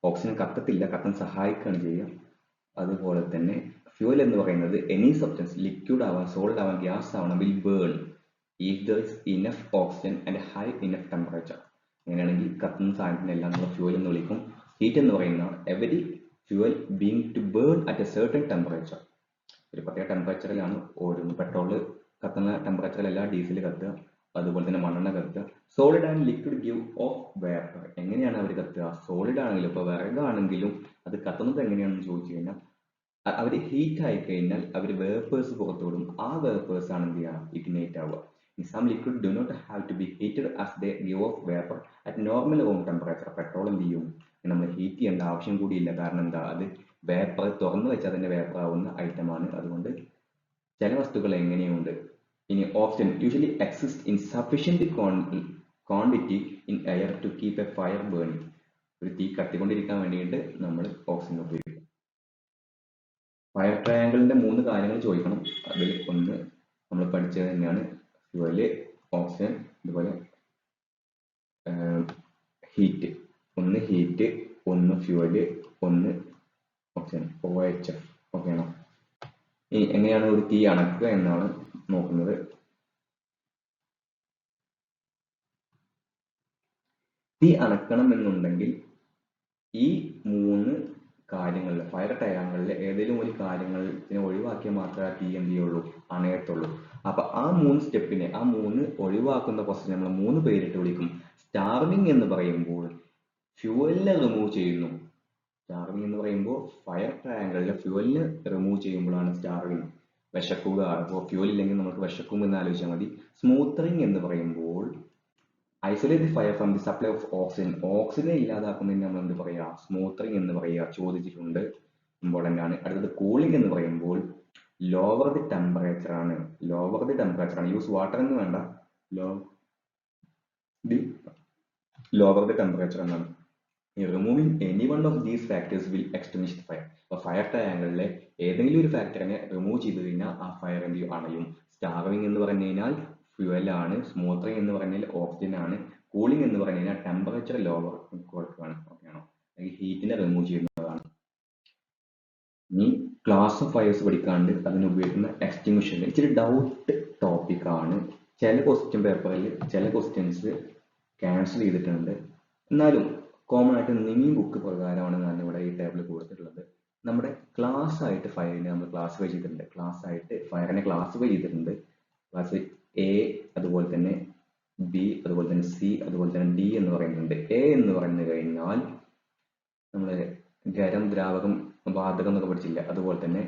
A: ഓക്സിജൻ കത്തത്തില്ല, കത്താൻ സഹായിക്കുകയാണ് ചെയ്യുക. അതുപോലെ തന്നെ ഫ്യൂവൽ എന്ന് പറയുന്നത് എനി സബ്സ്റ്റൻസ്, ലിക്വിഡ് ആവാം, സോളിഡ് ആവാം, ഗ്യാസ് ആവണം, will burn if there is enough oxygen and high enough temperature. അങ്ങനെയാണെങ്കിൽ കത്തുന്ന സാധനത്തിനെല്ലാം നമ്മൾ ഫ്യൂവൽ എന്ന് വിളിക്കും. ഹീറ്റ് എന്ന് പറയുന്ന every fuel being to burn at a certain temperature. ഒരു പ്രത്യേക ടെമ്പറേച്ചറിലാണ് ഓരോന്ന്. പെട്രോള് കത്തുന്ന ടെമ്പറേച്ചറിലല്ല ഡീസൽ കത്തുക, അതുപോലെ തന്നെ മണ്ണെണ്ണ കത്തുക. Solid and liquid give off vapour. എങ്ങനെയാണ് അവർ കത്തുക? സോളിഡ് ആണെങ്കിലും ഇപ്പോൾ വിറകാണെങ്കിലും അത് കത്തുന്നത് എങ്ങനെയാണെന്ന് ചോദിച്ചു കഴിഞ്ഞാൽ അവർ ഹീറ്റ് ആയി കഴിഞ്ഞാൽ അവർ വേപ്പേഴ്സ് പുറത്തു വിടും. ആ വേപ്പേഴ്സ് ആണ് എന്ത് ചെയ്യുക? ഇഗ്നൈറ്റ് ആവുക. Some liquid do not have to be heated as they give off vapour at normal room temperature. Petrol എന്ത് ചെയ്യും? നമ്മൾ ഹീറ്റ് ചെയ്യേണ്ട ആവശ്യം കൂടിയില്ല. കാരണം എന്താ? അത് വേപ്പർ തുറന്നു വെച്ചാൽ തന്നെ വേപ്പർ ആവുന്ന ഐറ്റമാണ്. അതുകൊണ്ട് ചില വസ്തുക്കൾ എങ്ങനെയുണ്ട്. ഇനി oxygen usually exist in sufficient quantity in air to keep a fire burning. ഒരു തീ കത്തിക്കൊണ്ടിരിക്കാൻ വേണ്ടിയിട്ട് നമ്മൾ ഓക്സിജൻ ഉപയോഗിക്കും. ഫയർ ട്രയാങ്കിളിന്റെ 3 കാര്യങ്ങൾ ചോദിക്കണം. അതിൽ ഒന്ന് നമ്മൾ പഠിച്ചത് തന്നെയാണ്, ഫ്യൂവല്, ഓക്സിജൻ, അതുപോലെ ഹീറ്റ്. ഒന്ന് ഹീറ്റ്, ഒന്ന് ഫ്യൂവല്, ഒന്ന് ഓക്സിജൻ, OHF. ഓക്കെ ആണോ? ഇനി എങ്ങനെയാണ് ഒരു തീ അണക്കുക എന്നാണ് നോക്കുന്നത്. തീ അണക്കണം എന്നുണ്ടെങ്കിൽ ഈ 3 കാര്യങ്ങളിൽ, ഫയർ ട്രയാങ്കിളിൽ ഏതെങ്കിലും ഒരു കാര്യത്തിനെ ഒഴിവാക്കിയാൽ മാത്രമേ ആ തീ എന്ത് ചെയ്യുള്ളൂ? അണയത്തുള്ളൂ. അപ്പൊ ആ 3 സ്റ്റെപ്പിനെ, ആ 3 ഒഴിവാക്കുന്ന പ്രോസസ് നമ്മൾ 3 പേരിട്ട് വിളിക്കും. സ്റ്റാർവിംഗ് എന്ന് പറയുമ്പോൾ ഫ്യൂവലിനെ റിമൂവ് ചെയ്യുന്നു. സ്റ്റാർവിംഗ് എന്ന് പറയുമ്പോൾ ഫയർ ട്രയാങ്കിളിലെ ഫ്യൂവലിനെ റിമൂവ് ചെയ്യുമ്പോഴാണ് സ്റ്റാർവിംഗ്. വിശക്കുക, അപ്പോൾ ഫ്യൂവൽ ഇല്ലെങ്കിൽ നമുക്ക് വിശക്കും എന്ന് ആലോചിച്ചാൽ മതി. സ്മൂത്തറിംഗ് എന്ന് പറയുമ്പോൾ isolate the fire from the supply of oxygen. ഓക്സിജനെ ഇല്ലാതാക്കുന്നതിന് നമ്മൾ എന്ത് പറയുക? സ്മൂത്തറിംഗ് എന്ന് പറയുക. ചോദിച്ചിട്ടുണ്ട്, ഇമ്പോർട്ടൻ്റ് ആണ്. അടുത്തത് കൂളിംഗ് എന്ന് പറയുമ്പോൾ ലോവർ ദി ടെമ്പറേച്ചർ ആണ്. ലോവർ ദി ടെമ്പറേച്ചർ ആണ്. യൂസ് വാട്ടർ എന്ന് വേണ്ട, ലോവർ ദി ടെമ്പറേച്ചർ എന്നാണ്. Removing any one of these factors will extinguish the fire. അപ്പൊ ഫയർ ട്രയാങ്കിളിലെ ഏതെങ്കിലും ഒരു ഫാക്ടറിനെ റിമൂവ് ചെയ്ത് കഴിഞ്ഞാൽ ആ ഫയർ എന്ത് ചെയ്യും? അണയും. സ്റ്റാർവിംഗ് എന്ന് പറഞ്ഞു കഴിഞ്ഞാൽ ഫ്യൂവൽ ആണ്. സ്മൂത്തറിംഗ് എന്ന് പറഞ്ഞാൽ ഓക്സിജൻ ആണ്. കൂളിംഗ് എന്ന് പറഞ്ഞു കഴിഞ്ഞാൽ ടെമ്പറേച്ചർ ലോവർ കൊടുക്കുകയാണ്. ഓക്കെ ആണോ? അല്ലെങ്കിൽ ഹീറ്റിനെ റിമൂവ് ചെയ്യുന്നതാണ്. ഇനി ക്ലാസ് ഓഫ് ഫയേഴ്സ് പഠിക്കാണ്ട് അതിന് ഉപയോഗിക്കുന്ന എക്സ്റ്റിങ്വിഷർ ഇച്ചിരി ഡൗട്ട് ടോപ്പിക് ആണ്. ചില ക്വസ്റ്റ്യൻ പേപ്പറിൽ ചില ക്വസ്റ്റ്യൻസ് ക്യാൻസൽ ചെയ്തിട്ടുണ്ട്. എന്നാലും കോമൺ ആയിട്ട് നിമി ബുക്ക് പ്രകാരമാണ് ഞാൻ ഇവിടെ ഈ ടേബിൾ കൊടുത്തിട്ടുള്ളത്. നമ്മുടെ ക്ലാസ് ആയിട്ട് ഫയറിനെ നമ്മൾ ക്ലാസിഫൈ ചെയ്തിട്ടുണ്ട്. ക്ലാസ് ആയിട്ട് ഫയറിനെ ക്ലാസിഫൈ ചെയ്തിട്ടുണ്ട്. ക്ലാസ് A, അതുപോലെ തന്നെ B, അതുപോലെ തന്നെ C, അതുപോലെ തന്നെ D എന്ന് പറയുന്നുണ്ട്. A എന്ന് പറഞ്ഞു കഴിഞ്ഞാൽ നമ്മൾ ഖരം, ദ്രാവകം, വാതകം എന്നൊക്കെ പഠിച്ചില്ല. അതുപോലെ തന്നെ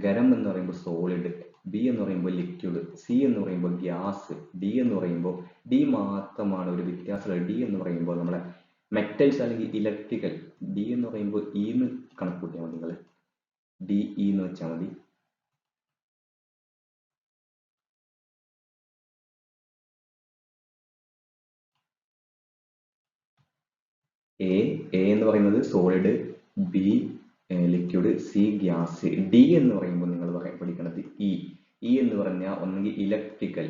A: ഖരം എന്ന് പറയുമ്പോൾ സോളിഡ്, B എന്ന് പറയുമ്പോൾ ലിക്വിഡ്, C എന്ന് പറയുമ്പോൾ ഗ്യാസ്, D എന്ന് പറയുമ്പോൾ D മാത്രമാണ് ഒരു വ്യത്യാസമുള്ളത്. D എന്ന് പറയുമ്പോൾ നമ്മളെ മെറ്റൽസ് അല്ലെങ്കിൽ ഇലക്ട്രിക്കൽ. D എന്ന് പറയുമ്പോൾ E എന്ന് കണക്ക് കൂട്ടിയാൽ മതി. നിങ്ങൾ DE എന്ന് വെച്ചാൽ മതി. A എന്ന് പറയുന്നത് solid, B liquid, C gas. D എന്ന് പറയുമ്പോൾ നിങ്ങൾ പഠിക്കുന്നത് E എന്ന് പറഞ്ഞാൽ ഒന്നെങ്കിൽ ഇലക്ട്രിക്കൽ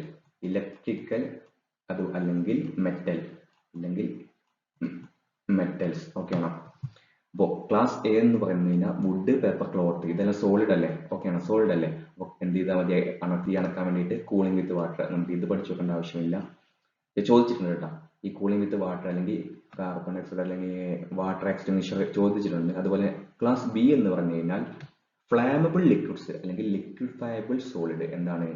A: അത് അല്ലെങ്കിൽ മെറ്റൽസ്. ഓക്കെ ആണോ? അപ്പോൾ ക്ലാസ് A എന്ന് പറഞ്ഞു കഴിഞ്ഞാൽ വുഡ്, പേപ്പർ, ക്ലോത്ത്, ഇതെല്ലാം സോളിഡ് അല്ലേ? ഓക്കെ ആണോ? സോളിഡ് അല്ലേ? അപ്പോൾ എന്ത് ചെയ്താൽ മതി? തീ അണക്കാൻ വേണ്ടിയിട്ട് കൂളിംഗ് വിത്ത് വാട്ടർ. നമുക്ക് ഇത് പഠിച്ചു വെക്കേണ്ട ആവശ്യമില്ല. ചോദിച്ചിട്ടുണ്ട് കേട്ടോ. ഈ കൂളിംഗ് വിത്ത് വാട്ടർ അല്ലെങ്കിൽ കാർബൺ ഡയോക്സൈഡ് അല്ലെങ്കിൽ വാട്ടർ എക്സ്റ്റിങ്വിഷർ ചോദിച്ചിട്ടുണ്ട്. അതുപോലെ ക്ലാസ് B എന്ന് പറഞ്ഞു കഴിഞ്ഞാൽ ഫ്ലാമബിൾ ലിക്വിഡ്സ് അല്ലെങ്കിൽ ലിക്വിഫയബിൾ സോളിഡ്. എന്താണ്?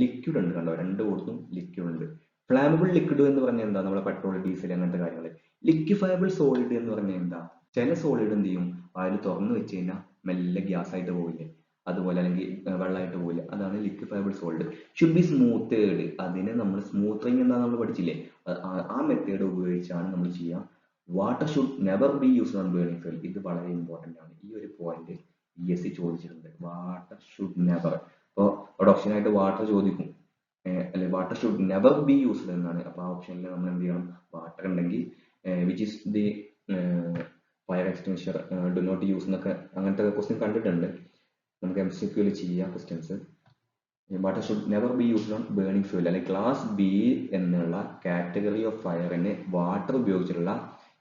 A: ലിക്വിഡ് ഉണ്ട്, കണ്ടോ? രണ്ട് കൂട്ടത്തും ലിക്വിഡ് ഉണ്ട്. ഫ്ലാമബിൾ ലിക്വിഡ് എന്ന് പറഞ്ഞാൽ എന്താ? നമ്മുടെ പെട്രോൾ, ഡീസൽ അങ്ങനത്തെ കാര്യങ്ങൾ. ലിക്വിഫയബിൾ സോളിഡ് എന്ന് പറഞ്ഞാൽ എന്താ? ചില സോളിഡ് എന്ത് ചെയ്യും? അതിൽ തുറന്നു വെച്ച് കഴിഞ്ഞാൽ മെല്ലെ ഗ്യാസ് ആയിട്ട് പോവില്ലേ? അതുപോലെ അല്ലെങ്കിൽ വെള്ളമായിട്ട് പോവില്ല. അതാണ് liquefiable solid. Should be smothered. അതിനെ നമ്മൾ സ്മൂത്തറിംഗ് എന്താ നമ്മൾ പഠിച്ചില്ലേ? ആ മെത്തേഡ് ഉപയോഗിച്ചാണ് നമ്മൾ ചെയ്യുക. Water should never be used on burning fuel. ഇത് വളരെ ഇമ്പോർട്ടൻ്റ് ആണ്. ഈ ഒരു പോയിന്റ് PSC ചോദിച്ചിട്ടുണ്ട്. Water should never. അപ്പോൾ അവിടെ ഓപ്ഷനായിട്ട് വാട്ടർ ചോദിക്കും, അല്ലെ water should never be used എന്നാണ്. അപ്പോൾ ആ ഓപ്ഷനിൽ നമ്മൾ എന്ത് ചെയ്യണം, വാട്ടർ ഉണ്ടെങ്കിൽ which is the fire extinguisher do not use എന്നൊക്കെ അങ്ങനത്തെ ക്വസ്റ്റ്യൻ കണ്ടിട്ടുണ്ട്. നമുക്ക് MCQ ചെയ്യാം questions. Water should never be used on burning fuel, അല്ലെങ്കിൽ ക്ലാസ് ബി എന്നുള്ള കാറ്റഗറി ഓഫ് ഫയറിന് വാട്ടർ ഉപയോഗിച്ചിട്ടുള്ള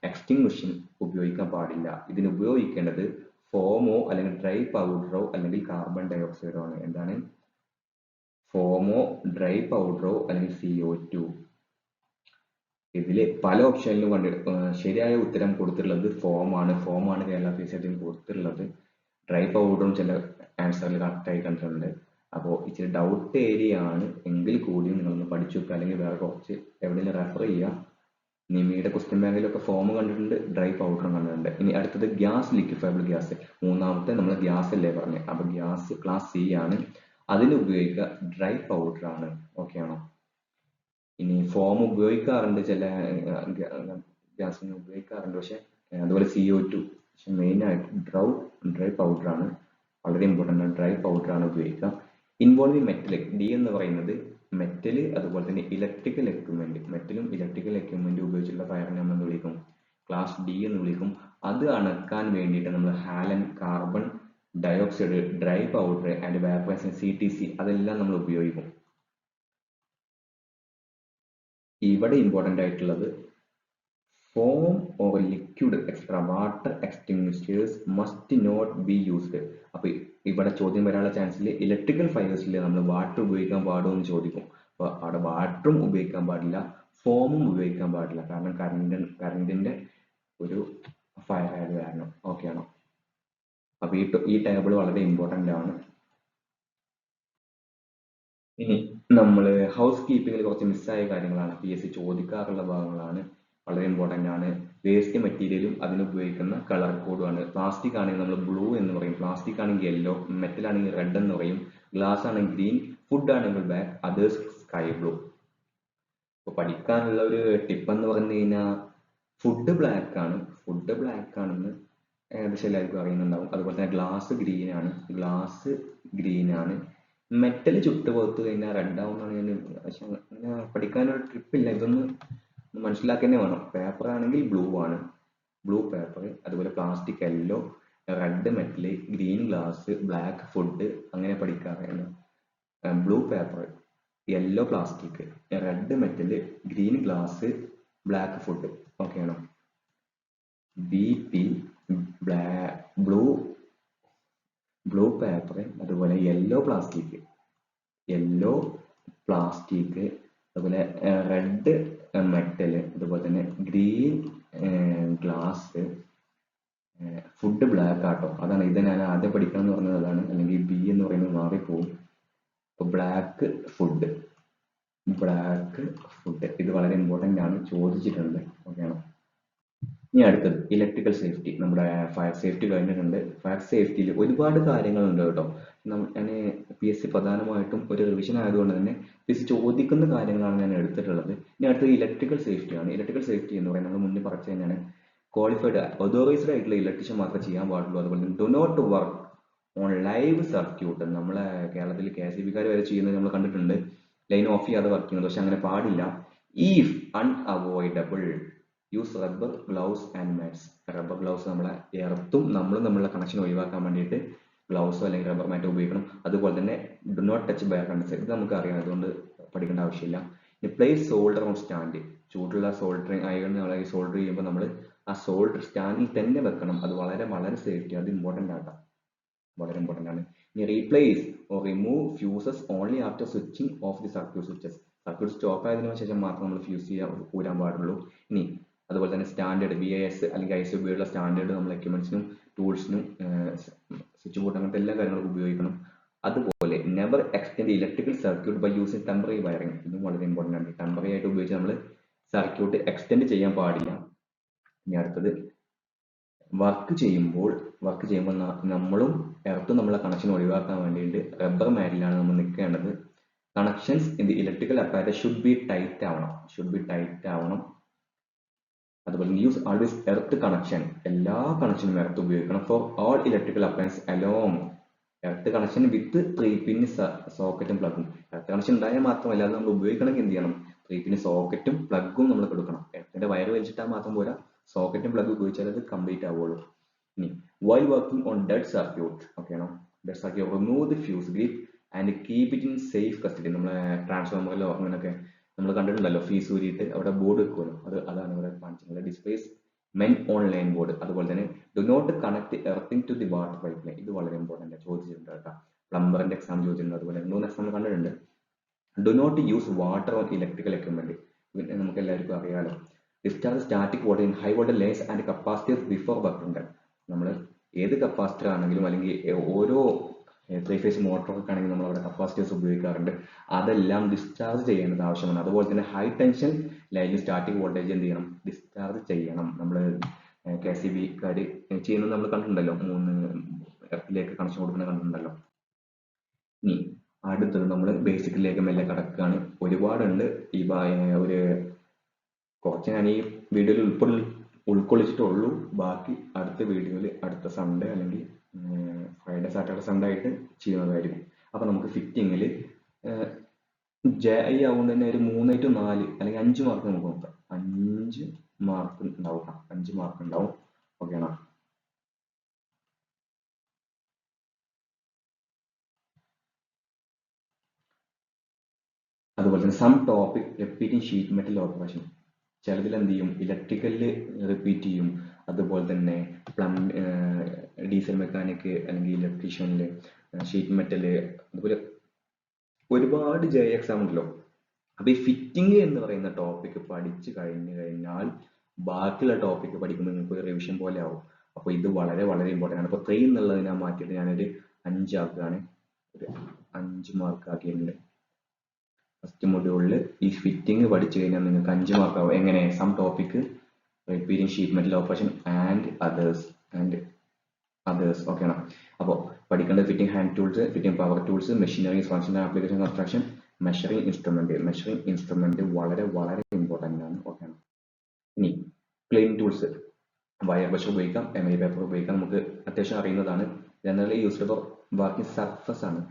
A: എക്സ്റ്റിങ്വിഷൻ ഉപയോഗിക്കാൻ പാടില്ല. ഇതിന് ഉപയോഗിക്കേണ്ടത് ഫോമോ അല്ലെങ്കിൽ ഡ്രൈ പൗഡറോ അല്ലെങ്കിൽ കാർബൺ ഡൈ ഓക്സൈഡോ ആണ്. എന്താണ്? ഫോമോ, ഡ്രൈ പൗഡറോ അല്ലെങ്കിൽ CO2. ഇതിൽ പല ഓപ്ഷനിലും ശരിയായ ഉത്തരം കൊടുത്തിട്ടുള്ളത് ഫോമാണ് കേരള PSC കൊടുത്തിട്ടുള്ളത്. ഡ്രൈ പൗഡറും ചില ആൻസറിൽ കറക്റ്റായി കണ്ടിട്ടുണ്ട്. അപ്പോൾ ഇച്ചിരി ഡൗട്ട് ഏരിയ ആണ് എങ്കിൽ കൂടിയും നിങ്ങളൊന്ന് പഠിച്ചു വെക്കുക, അല്ലെങ്കിൽ വേറെ കുറച്ച് എവിടെയെങ്കിലും റെഫർ ചെയ്യുക. നിമിയുടെ ക്വസ്റ്റ്യൻ ബാങ്കിലൊക്കെ ഫോം കണ്ടിട്ടുണ്ട്, ഡ്രൈ പൗഡറും കണ്ടിട്ടുണ്ട്. ഇനി അടുത്തത് ഗ്യാസ്, ലിക്വിഫയബിൾ ഗ്യാസ്. മൂന്നാമത്തെ നമ്മൾ ഗ്യാസ് അല്ലേ പറഞ്ഞത്, അപ്പോൾ ഗ്യാസ് ക്ലാസ് C ആണ്. അതിന് ഉപയോഗിക്കുക ഡ്രൈ പൗഡർ ആണ്. ഓക്കെ ആണോ? ഇനി ഫോം ഉപയോഗിക്കാറുണ്ട്, ചില ഗ്യാസിന് ഉപയോഗിക്കാറുണ്ട്, പക്ഷെ അതുപോലെ CO2. പക്ഷെ മെയിനായിട്ട് ഡ്രൈ പൗഡർ ആണ്, വളരെ ഇമ്പോർട്ടൻ്റ് ആണ്. ഡ്രൈ പൗഡർ ആണ് ഉപയോഗിക്കുക. ഇൻവോൾവിംഗ് മെറ്റൽ, D എന്ന് പറയുന്നത് മെറ്റൽ, അതുപോലെ തന്നെ ഇലക്ട്രിക്കൽ എക്യുപ്മെന്റ്. മെറ്റലും ഇലക്ട്രിക്കൽ എക്യുപ്മെന്റ് ഉപയോഗിച്ചുള്ള ഫയറിനെ നമ്മൾ എന്ത് വിളിക്കും? ക്ലാസ് D എന്ന് വിളിക്കും. അത് അണക്കാൻ വേണ്ടിയിട്ട് നമ്മൾ halon, carbon dioxide, dry powder and vaporisation CTC അതെല്ലാം നമ്മൾ ഉപയോഗിക്കും. ഇവിടെ ഇമ്പോർട്ടൻ്റ് ആയിട്ടുള്ളത് foam or liquid extra water extinguishers must not be used. അപ്പൊ ഇവിടെ ചോദ്യം വരാനുള്ള ചാൻസിൽ ഇലക്ട്രിക്കൽ ഫയർസിൽ നമ്മൾ വാട്ടർ ഉപയോഗിക്കാൻ പാടുമോ എന്ന് ചോദിക്കും. അപ്പൊ അവിടെ വാട്ടറും ഉപയോഗിക്കാൻ പാടില്ല, ഫോമും ഉപയോഗിക്കാൻ പാടില്ല, കാരണം കറണ്ടിന്റെ ഒരു ഫയർ ആയത് കാരണം. ഓക്കെ ആണോ? അപ്പൊ ഈ ടേബിൾ വളരെ ഇമ്പോർട്ടൻ്റ് ആണ്. ഇനി നമ്മൾ ഹൗസ് കീപ്പിങ്ങിൽ കുറച്ച് മിസ്സായ കാര്യങ്ങളാണ്, PSC ചോദിക്കാറുള്ള ഭാഗങ്ങളാണ്, വളരെ ഇമ്പോർട്ടൻ്റ് ആണ്. വേസ്റ്റ് മെറ്റീരിയലും അതിന് ഉപയോഗിക്കുന്ന കളർ കോഡും ആണ്. പ്ലാസ്റ്റിക് ആണെങ്കിൽ നമ്മൾ ബ്ലൂ എന്ന് പറയും, പ്ലാസ്റ്റിക് ആണെങ്കിൽ യെല്ലോ, മെറ്റൽ ആണെങ്കിൽ റെഡ് എന്ന് പറയും, ഗ്ലാസ് ആണെങ്കിൽ ഗ്രീൻ, ഫുഡ് ആണെങ്കിൽ ബ്ലാക്ക്, അതേഴ്സ് സ്കൈ ബ്ലൂ. അപ്പോൾ പഠിക്കാനുള്ള ഒരു ടിപ്പ് എന്ന് പറഞ്ഞു കഴിഞ്ഞാൽ ഫുഡ് ബ്ലാക്ക് ആണെന്ന് ഏകദേശം എല്ലാവർക്കും അറിയുന്നുണ്ടാവും. അതുപോലെ തന്നെ ഗ്ലാസ് ഗ്രീൻ ആണ്. മെറ്റൽ ചുട്ട് പുറത്ത് കഴിഞ്ഞാൽ റെഡ് ആവുന്നതാണ് ഞാൻ, പക്ഷെ അങ്ങനെ പഠിക്കാനൊരു ട്രിപ്പില്ല, ഇതൊന്ന് മനസ്സിലാക്കി തന്നെ വേണം. പേപ്പർ ആണെങ്കിൽ ബ്ലൂ പേപ്പർ, അതുപോലെ plastic yellow, red metal, green glass, black food, അങ്ങനെ പഠിക്കാറുണ്ട്. Blue paper, yellow plastic, red metal, green glass, black food. Okay ആണോ? BP ബ്ലൂ പേപ്പർ, അതുപോലെ യെല്ലോ പ്ലാസ്റ്റിക്, അതുപോലെ റെഡ് മെറ്റൽ, അതുപോലെ തന്നെ ഗ്രീൻ ഗ്ലാസ്, ഫുഡ് ബ്ലാക്ക് ആട്ടോ. അതാണ് ഇത് ഞാൻ ആദ്യം പഠിക്കണം എന്ന് പറഞ്ഞത് അതാണ്, അല്ലെങ്കിൽ B എന്ന് പറയുന്നത് മാറിപ്പോവും. അപ്പോൾ ബ്ലാക്ക് ഫുഡ് ഇത് വളരെ ഇമ്പോർട്ടൻ്റ് ആണ്, ചോദിച്ചിട്ടുണ്ട്. ഓക്കെ ആണോ? ഇനി അടുത്തത് ഇലക്ട്രിക്കൽ സേഫ്റ്റി. നമ്മുടെ ഫയർ സേഫ്റ്റി കഴിഞ്ഞിട്ടുണ്ട്. ഫയർ സേഫ്റ്റിയിൽ ഒരുപാട് കാര്യങ്ങളുണ്ട് കേട്ടോ. ഞാൻ PSC പ്രധാനമായിട്ടും ഒരു റിവിഷൻ ആയതുകൊണ്ട് തന്നെ PSC ചോദിക്കുന്ന കാര്യങ്ങളാണ് ഞാൻ എടുത്തിട്ടുള്ളത്. ഇനി അടുത്തത് ഇലക്ട്രിക്കൽ സേഫ്റ്റി ആണ്. ഇലക്ട്രിക്കൽ സേഫ്റ്റി എന്ന് പറയുന്നത് നമ്മൾ മുന്നേ പറഞ്ഞു തന്നെയാണ്, ക്വാളിഫൈഡ് ഓതോറൈസ്ഡ് ആയിട്ടുള്ള ഇലക്ട്രീഷ്യൻ മാത്രമേ ചെയ്യാൻ പാടുള്ളൂ. അതുപോലെ തന്നെ do not work on live circuit. നമ്മളെ കേരളത്തിൽ KCB-കാർ വരെ ചെയ്യുന്നത് നമ്മൾ കണ്ടിട്ടുണ്ട്, ലൈൻ ഓഫ് ചെയ്യാതെ വർക്ക് ചെയ്യുന്നത്. പക്ഷെ അങ്ങനെ പാടില്ല. If unavoidable use rubber gloves and mats. Rubber gloves നമ്മളെ എർത്തും നമ്മളും തമ്മിലുള്ള കണക്ഷൻ ഒഴിവാക്കാൻ വേണ്ടിയിട്ട് ഗ്ലൗസോ അല്ലെങ്കിൽ റബ്ബർ മാറ്റോ ഉപയോഗിക്കണം. അതുപോലെ തന്നെ do not touch by condenser, ഇത് നമുക്ക് അറിയാം, അതുകൊണ്ട് പഠിക്കേണ്ട ആവശ്യമില്ല. ഇനി പ്ലേസ് സോൾഡർ ഓൺ സ്റ്റാൻഡ്. ചൂടുള്ള സോൾഡറിങ് അയൺ നമ്മൾ സോൾഡർ ചെയ്യുമ്പോൾ നമ്മൾ ആ സോൾഡർ സ്റ്റാൻഡിൽ തന്നെ വെക്കണം. അത് വളരെ വളരെ സേഫ്റ്റി, അത് ഇമ്പോർട്ടൻ്റ് ആക്കാം, വളരെ ഇമ്പോർട്ടൻ്റ് ആണ്. ഇനി replace or remove fuses only after switching of the circuit switches. Circuit stop ആയതിനു ശേഷം മാത്രം നമ്മൾ ഫ്യൂസ് ഊരാൻ പാടുള്ളൂ. ഇനി അതുപോലെ തന്നെ സ്റ്റാൻഡേർഡ് BIS അല്ലെങ്കിൽ ISO ഉള്ള സ്റ്റാൻഡേർഡ് നമ്മൾ എക്യുപ്മെന്റ്സിനും ടൂൾസിനും സ്വിച്ച് ബോർഡ് അങ്ങനത്തെ എല്ലാ കാര്യങ്ങളും ഉപയോഗിക്കണം. അതുപോലെ never extend electrical circuit by using temporary wiring. ഇതും വളരെ ഇമ്പോർട്ടൻ്റ് ആണ്. ടെമ്പററി ആയിട്ട് ഉപയോഗിച്ച് നമ്മൾ സർക്യൂട്ട് എക്സ്റ്റെൻഡ് ചെയ്യാൻ പാടില്ല. ഇനി അടുത്തത് വർക്ക് ചെയ്യുമ്പോൾ നമ്മളും എർത്തും നമ്മളെ കണക്ഷൻ ഒഴിവാക്കാൻ വേണ്ടിയിട്ട് റബ്ബർ മാറ്റിലാണ് നമ്മൾ നിൽക്കേണ്ടത്. Connections in the electrical apparatus should be tight ആവണം. അതുപോലെ യൂസ് ആൾവേസ് എർത്ത് കണക്ഷൻ, എല്ലാ കണക്ഷനും എർത്ത് ഉപയോഗിക്കണം. For all electrical appliance along, earth connection with 3-pin സോക്കറ്റും പ്ലഗും. എർത്ത് കണക്ഷൻ ഉണ്ടായാൽ മാത്രമല്ല, അത് നമ്മൾ ഉപയോഗിക്കണമെങ്കിൽ എന്ത് ചെയ്യണം, 3-pin സോക്കറ്റും പ്ലഗും നമ്മൾ കൊടുക്കണം. എർത്തിന്റെ വയർ വലിച്ചിട്ടാൽ മാത്രം പോരാ, സോക്കറ്റും പ്ലഗ് ഉപയോഗിച്ചാൽ അത് കംപ്ലീറ്റ് ആവുള്ളൂ. ഇനി while working on dead circuit, okay ആണോ, dead circuit remove the fuse grip and keep it in safe custody. നമ്മളെ ട്രാൻസ്ഫോമറിലോ അങ്ങനെയൊക്കെ നമ്മൾ കണ്ടിട്ടുണ്ടല്ലോ, ഫീസ് ഊരിയിട്ട് അവിടെ ബോർഡ് വെക്കുമല്ലോ, അതാണ് ഇവിടെ കാണിച്ചിട്ടുള്ളത്. Displace men on line board. അതുപോലെ തന്നെ do not connect earthing to the water pipe line, ഇത് വളരെ ഇമ്പോർട്ടൻ്റ് ചോദിച്ചിട്ടുണ്ട് കേട്ടോ, പ്ലംബറിന്റെ എക്സാം ചോദിച്ചിട്ടുണ്ട്, അതുപോലെ 3 എക്സാം കണ്ടിട്ടുണ്ട്. Do not use water on electrical equipment, നമുക്ക് എല്ലാവർക്കും അറിയാലോ. Discharge static voltage in high voltage lines and capacitive before working. നമ്മൾ ഏത് കപ്പാസിറ്റർ ആണെങ്കിലും അല്ലെങ്കിൽ ഓരോ 3-phase മോട്ടറൊക്കെ ആണെങ്കിൽ നമ്മൾ അവിടെ കപ്പാസിറ്റേഴ്സ് ഉപയോഗിക്കാറുണ്ട്. അതെല്ലാം ഡിസ്ചാർജ് ചെയ്യേണ്ടത് ആവശ്യമാണ്. അതുപോലെ തന്നെ ഹൈ ടെൻഷൻ ലൈനിൽ സ്റ്റാറ്റിക് വോൾട്ടേജ് എന്ത് ചെയ്യണം, ഡിസ്ചാർജ് ചെയ്യണം. നമ്മൾ KCB-കാർ ചെയ്യുന്നത് നമ്മൾ കണ്ടിട്ടുണ്ടല്ലോ, 3 എർത്തിലേക്ക് കണക്ഷൻ കൊടുക്കുന്നത് കണ്ടിട്ടുണ്ടല്ലോ. ഇനി അടുത്തത് നമ്മൾ ബേസിക്കിലേക്ക് മെല്ലെ കടക്കുകയാണ്. ഒരുപാടുണ്ട്, ഈ ഒരു കുറച്ച് ഞാൻ ഈ വീഡിയോയിൽ ഉൾക്കൊള്ളിച്ചിട്ടുള്ളൂ. ബാക്കി അടുത്ത വീഡിയോയിൽ അടുത്ത സൺഡേ അല്ലെങ്കിൽ ഫ്രൈഡേ സാറ്റർഡേ സൺഡേ ആയിട്ട് ചെയ്യുന്നതായിരിക്കും. അപ്പൊ നമുക്ക് ഫിറ്റിങ്ങിൽ JI ആവുകൊണ്ട് തന്നെ ഒരു 3 to 4 അല്ലെങ്കിൽ 5 മാർക്ക് നമുക്ക് നോക്കാം. 5 മാർക്ക് ഉണ്ടാവും, 5 മാർക്ക് ഉണ്ടാവും. ഓക്കെ ആണോ? അതുപോലെ തന്നെ some topic repeating sheet metal operation. ചിലതിൽ എന്ത് ചെയ്യും, ഇലക്ട്രിക്കലിൽ റിപ്പീറ്റ് ചെയ്യും. അതുപോലെ തന്നെ ഡീസൽ മെക്കാനിക് അല്ലെങ്കിൽ ഇലക്ട്രീഷ്യനില്, ഷീറ്റ് മെറ്റല്, അതുപോലെ ഒരുപാട് JI എക്സാം ഉണ്ടല്ലോ. അപ്പൊ ഈ ഫിറ്റിംഗ് എന്ന് പറയുന്ന ടോപ്പിക് പഠിച്ചു കഴിഞ്ഞാൽ ബാക്കിയുള്ള ടോപ്പിക് പഠിക്കുമ്പോൾ നിങ്ങൾക്ക് ഒരു റിവിഷൻ പോലെ ആവും. അപ്പൊ ഇത് വളരെ വളരെ ഇമ്പോർട്ടൻ്റ് ആണ്. അപ്പൊ 3 എന്നുള്ളത് ഞാൻ മാറ്റിയിട്ട് ഞാനൊരു 5 ആക്കുകയാണ്, ഒരു 5 മാർക്ക് ആക്കിയിട്ടുണ്ട്. ഫസ്റ്റ് മൊഡ്യൂളിൽ ഈ ഫിറ്റിംഗ് പഠിച്ചു കഴിഞ്ഞാൽ നിങ്ങൾക്ക് 5 മാർക്ക് ആവും. എങ്ങനെ? Some topic repeating sheet metal operation and others okay ആണ്. അപ്പോൾ പഠിക്കേണ്ടത് fitting hand tools, fitting power tools, machineries, function application construction, measuring instrument വളരെ വളരെ ഇമ്പോർട്ടൻ്റ് ആണ്. ഓക്കെ ആണ്. ഇനി ക്ലീനിങ് ടൂൾസ്, വയർ ബ്രഷ് ഉപയോഗിക്കാം, എമരി പേപ്പർ ഉപയോഗിക്കാം, നമുക്ക് അത്യാവശ്യം അറിയുന്നതാണ്. Generally used for working surface ആണ്.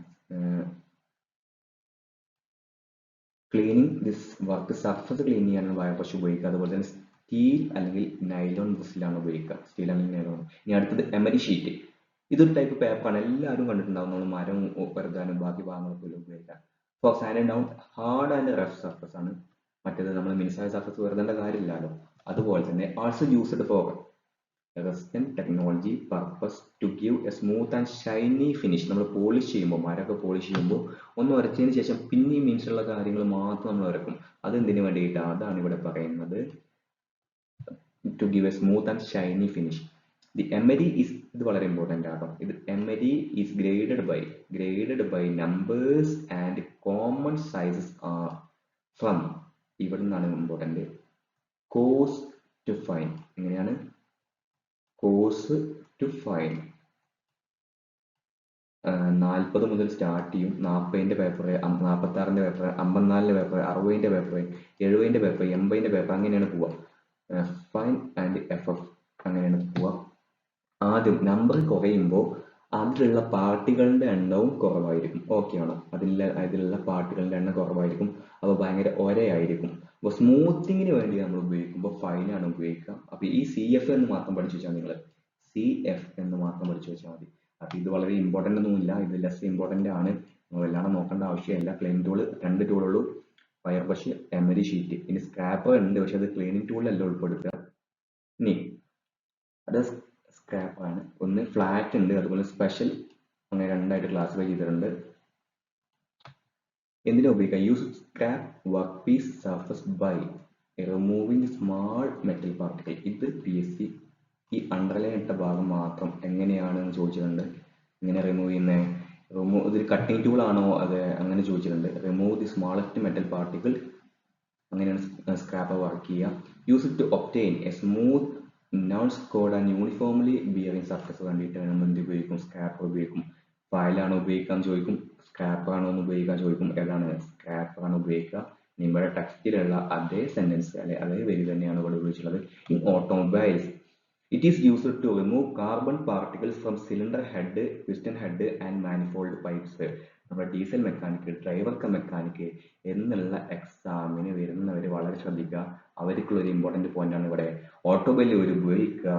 A: Cleaning this work surface clean ചെയ്യാനാണ് വയർ ബ്രഷ് ഉപയോഗിക്കുക. അതുപോലെ തന്നെ സ്റ്റീൽ അല്ലെങ്കിൽ നൈലോൺ ബ്രഷിലാണ് ഉപയോഗിക്കുക, സ്റ്റീൽ അല്ലെങ്കിൽ നൈലോൺ. ഇനി അടുത്തത് എമരി ഷീറ്റ്. ഇതൊരു ടൈപ്പ് പേപ്പറാണ്, എല്ലാവരും കണ്ടിട്ടുണ്ടാവും. നമ്മൾ മരം വരുത്താനും ബാക്കി ഭാഗങ്ങളൊക്കെ ഉപയോഗിക്കാം. For sand down hard and rough surface ആണ്. മറ്റേത് നമ്മൾ മിനുസായ സർഫസ് വരുത്തേണ്ട കാര്യമില്ലല്ലോ. അതുപോലെ തന്നെ also used for resistant technology purpose to give a smooth and shiny finish. നമ്മൾ പോളിഷ് ചെയ്യുമ്പോൾ, മരമൊക്കെ പോളിഷ് ചെയ്യുമ്പോൾ ഒന്ന് ഉരച്ചതിന് ശേഷം പിന്നെയും മീൻസുള്ള കാര്യങ്ങൾ മാത്രം നമ്മൾ ഉരക്കും. അതെന്തിനു വേണ്ടിയിട്ടാണ്? അതാണ് ഇവിടെ പറയുന്നത്, to give a smooth and shiny finish. The emery is, ഇത് വളരെ ഇമ്പോർട്ടൻ്റ് ആട്ടോ. ഇത് emery is graded by numbers and common sizes are from, ഇവിടെ നിന്നാണ് ഇമ്പോർട്ടൻ്റ്, കോസ് ടു ഫൈൻ. എങ്ങനെയാണ്? കോസ് ടു ഫൈൻ 40 മുതൽ സ്റ്റാർട്ട് ചെയ്യും. 40ന്റെ പേപ്പർ, 46ന്റെ പേപ്പർ, 54ന്റെ പേപ്പർ, 60ന്റെ പേപ്പർ, 70ന്റെ പേപ്പർ, 80ന്റെ പേപ്പർ, അങ്ങനെയാണ് പോവുക. ഫൈൻ ആൻഡ് FF അങ്ങനെയാണ് പോവുക. ആദ്യം നമ്പർ കുറയുമ്പോൾ അതിലുള്ള പാർട്ടികളുടെ എണ്ണവും കുറവായിരിക്കും. ഓക്കെ ആണോ? അതിലുള്ള പാർട്ടികളുടെ എണ്ണം കുറവായിരിക്കും. അപ്പോൾ ഭയങ്കര ഒരയായിരിക്കും. അപ്പോൾ സ്മൂത്തിങ്ങിന് വേണ്ടി നമ്മൾ ഉപയോഗിക്കുമ്പോൾ ഫൈനാണ് ഉപയോഗിക്കുക. അപ്പോൾ ഈ CF എന്ന് മാത്രം പഠിച്ചു വെച്ചാൽ, നിങ്ങൾ CF എന്ന് മാത്രം പഠിച്ചു വെച്ചാൽ മതി. അപ്പൊ ഇത് വളരെ ഇമ്പോർട്ടൻ്റ് ഒന്നുമില്ല, ഇത് ലെസ് ഇമ്പോർട്ടൻ്റ് ആണ്. നിങ്ങൾ എല്ലാം നോക്കേണ്ട ആവശ്യമില്ല. ക്ലീനിങ് ടൂള് 2 ടൂളുള്ളൂ, വയർ ബ്രഷ്, എമരി ഷീറ്റ്. ഇനി സ്ക്രാപ്പർ ഉണ്ട്, പക്ഷെ അത് ക്ലീനിങ് ടൂളിലല്ല ഉൾപ്പെടുത്തുക. ഇനി അത് സ്ക്രാപ്പാണ്. ഒന്ന് ഫ്ലാറ്റ് ഉണ്ട്, അതുപോലെ സ്പെഷ്യൽ, അങ്ങനെ 2 ആയിട്ട് ക്ലാസിഫൈ ചെയ്തിട്ടുണ്ട്. എന്തിനാ ഉപയോഗിക്കുക? Use scrap work piece surface by removing small metal particle. ഇത് PSC ഈ അണ്ടർലൈൻ ഇട്ട ഭാഗം മാത്രം എങ്ങനെയാണെന്ന് ചോദിച്ചിട്ടുണ്ട്. ഇങ്ങനെ റിമൂവ് ചെയ്യുന്നത്, ഇതൊരു കട്ടിംഗ് ടൂൾ ആണോ അത് അങ്ങനെ ചോദിച്ചിട്ടുണ്ട്. Remove the smallest metal particle, അങ്ങനെയാണ് സ്ക്രാപ്പർ വർക്ക് ചെയ്യുക. Use it to obtain a smooth non scored and uniformly bearing surface വേണ്ടിയിട്ട് എന്ത് ഉപയോഗിക്കും? സ്ക്രാപ്പർ ഉപയോഗിക്കും. ഫയലാണോ ഉപയോഗിക്കാൻ ചോദിക്കും, സ്ക്രാപ്പർ ആണോ എന്ന് ഉപയോഗിക്കാൻ ചോദിക്കും. ഏതാണ്? സ്ക്രാപ്പർ ആണ് ഉപയോഗിക്കുക. നിങ്ങളുടെ ടെക്സ്റ്റിലുള്ള അതേ സെന്റൻസ് അല്ലെ അതേ വരി തന്നെയാണ് ഇവിടെ ഉപയോഗിച്ചിട്ടുള്ളത്. In automobiles it is used to remove carbon particles from cylinder head, piston head and manifold pipes. നമ്മുടെ diesel mechanic, driver cum mechanic എന്നുള്ള എക്സാമിന് വരുന്നവർ വളരെ ശ്രദ്ധിക്കുക. അവർക്കുള്ള ഒരു ഇമ്പോർട്ടന്റ് പോയിന്റ് ആണ് ഇവിടെ. ഓട്ടോമൊബൈലിൽ ഒരു ഉപയോഗിക്കുക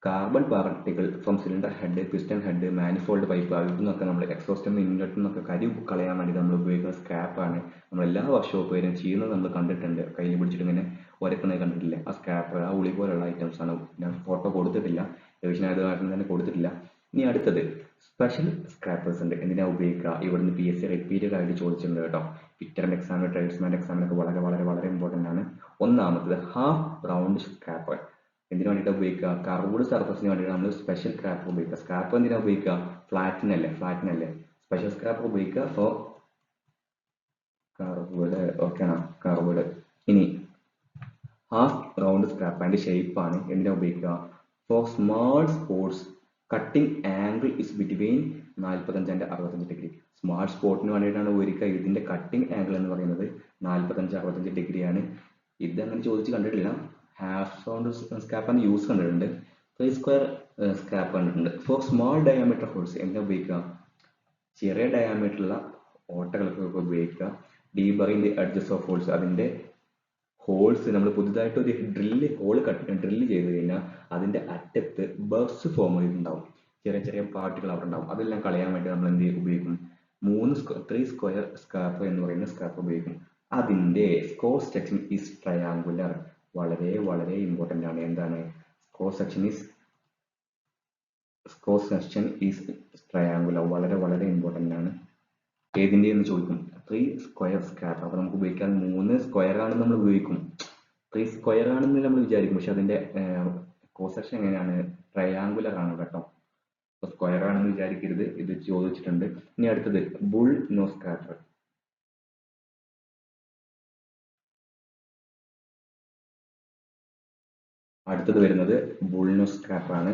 A: carbon particle from cylinder head, piston head, manifold pipe, അതിൽ നിന്നൊക്കെ നമ്മൾ എക്സോസ്റ്റ് ഇൻലെറ്റിൽ നിന്നൊക്കെ കരി കളയാൻ വേണ്ടി നമ്മൾ ഉപയോഗിക്കുന്ന സ്ക്രാപ്പാണ്. നമ്മൾ എല്ലാ വർക്ക്ഷോപ്പുകാരും ചെയ്യുന്നത് നമ്മൾ കണ്ടിട്ടുണ്ട്. കയ്യിൽ പിടിച്ചിട്ട് ഇങ്ങനെ ഒരക്കുന്നത് കണ്ടിട്ടില്ല. ആ സ്ക്രാപ്പ്, ആ ഉളി പോലുള്ള ഐറ്റംസ് ആണ്. ഞാൻ ഫോട്ടോ കൊടുത്തിട്ടില്ല, റിവിഷൻ ആയതുകൊണ്ട് തന്നെ കൊടുത്തിട്ടില്ല. ഇനി അടുത്തത് സ്പെഷ്യൽ സ്ക്രാപ്പേഴ്സ് ഉണ്ട്. എന്തിനാ ഉപയോഗിക്കുക? ഇവിടുന്ന് PSC റിപ്പീറ്റഡ് ആയിട്ട് ചോദിച്ചിട്ടുണ്ട് കേട്ടോ. ഫിറ്റർ എക്സാമിന്, ട്രേഡ്സ്മാൻ എക്സാമിനൊക്കെ വളരെ വളരെ വളരെ ഇമ്പോർട്ടന്റ് ആണ്. ഒന്നാമത്തത് ഹാഫ് റൗണ്ട് സ്ക്രാപ്പർ. എന്തിനു വേണ്ടിയിട്ടാണ് ഉപയോഗിക്കുക? കർവ്ഡ് സർഫസിന് വേണ്ടിയിട്ട് നമ്മൾ സ്പെഷ്യൽ സ്ക്രാപ്പർ ഉപയോഗിക്കുക. സ്ക്രാപ്പ് എന്തിനാ ഉപയോഗിക്കുക? ഫ്ലാറ്റിനല്ലേ. സ്പെഷ്യൽ സ്ക്രാപ്പർ ഉപയോഗിക്കുക ഫോർ കർവ്ഡ്. ഓക്കെ ആണോ? കർവ്ഡ്. ഇനി ഹാഫ് റൗണ്ട് സ്ക്രാപ്പ് അതിന്റെ ഷേപ്പ് ആണ്. എന്തിനാ ഉപയോഗിക്കുക? For small spots cutting angle is between 45 and 65 degree. Small സ്പോട്ടിന് വേണ്ടിയിട്ടാണ് ഉപയോഗിക്കുക. ഇതിന്റെ കട്ടിംഗ് ആംഗിൾ എന്ന് പറയുന്നത് 45-65 ഡിഗ്രിയാണ്. ഇത് അങ്ങനെ ചോദിച്ച് കണ്ടിട്ടില്ല. ഹാഫ് റൗണ്ട് സ്ക്രാപ്പ് ആണ് യൂസ് കണ്ടിട്ടുണ്ട്. 3 സ്ക്വയർ സ്ക്രാപ്പ് കണ്ടിട്ടുണ്ട്. ഫോർ സ്മാൾ ഡയാമീറ്റർ ഹോൾസ് എന്തിനാ ഉപയോഗിക്കുക? ചെറിയ ഡയാമീറ്ററുള്ള ഓട്ടകൾക്കൊക്കെ ഉപയോഗിക്കുക. Deburring the edges of holes, അതിന്റെ ഹോൾസ് നമ്മൾ പുതുതായിട്ട് ഒരു ഡ്രില്ല് ചെയ്ത് കഴിഞ്ഞാൽ അതിന്റെ അറ്റത്ത് ബർസ്റ്റ് ഫോം ചെയ്തിട്ടുണ്ടാവും. ചെറിയ ചെറിയ പാർട്ടുകൾ അവിടെ ഉണ്ടാവും. അതെല്ലാം കളയാൻ വേണ്ടി നമ്മൾ എന്ത് ഉപയോഗിക്കും? 3 സ്ക്വയർ സ്ക്രാപ്പ് എന്ന് പറയുന്ന സ്ക്രാപ്പ് ഉപയോഗിക്കും. അതിന്റെ ക്രോസ് സെക്ഷൻ ഈസ് ട്രയാങ്കുലർ. വളരെ വളരെ ഇമ്പോർട്ടന്റ് ആണ്. എന്താണ് ക്രോസ് സെക്ഷൻ ഈസ് ട്രയാങ്കുലർ? വളരെ വളരെ ഇമ്പോർട്ടന്റ് ആണ്. ഏതിന്റെ എന്ന് ചോദിക്കും. 3 സ്ക്വയർ സ്ക്രാപ്പ്. അപ്പൊ നമുക്ക് ഉപയോഗിക്കാൻ 3 സ്ക്വയർ ആണെന്ന് നമ്മൾ ഉപയോഗിക്കും. 3 സ്ക്വയർ ആണെന്ന് നമ്മൾ വിചാരിക്കും. പക്ഷെ അതിന്റെ ക്രോസ് സെക്ഷൻ എങ്ങനെയാണ്? ട്രയാങ്കുലർ ആണ് കേട്ടോ. സ്ക്വയർ ആണെന്ന് വിചാരിക്കരുത്. ഇത് ചോദിച്ചിട്ടുണ്ട്. ഇനി അടുത്തത് ബുൾ നോസ് സ്ക്രാപ്പർ. അടുത്തത് വരുന്നത് ബുൾ നോസ് സ്ക്രാപ്പർ ആണ്.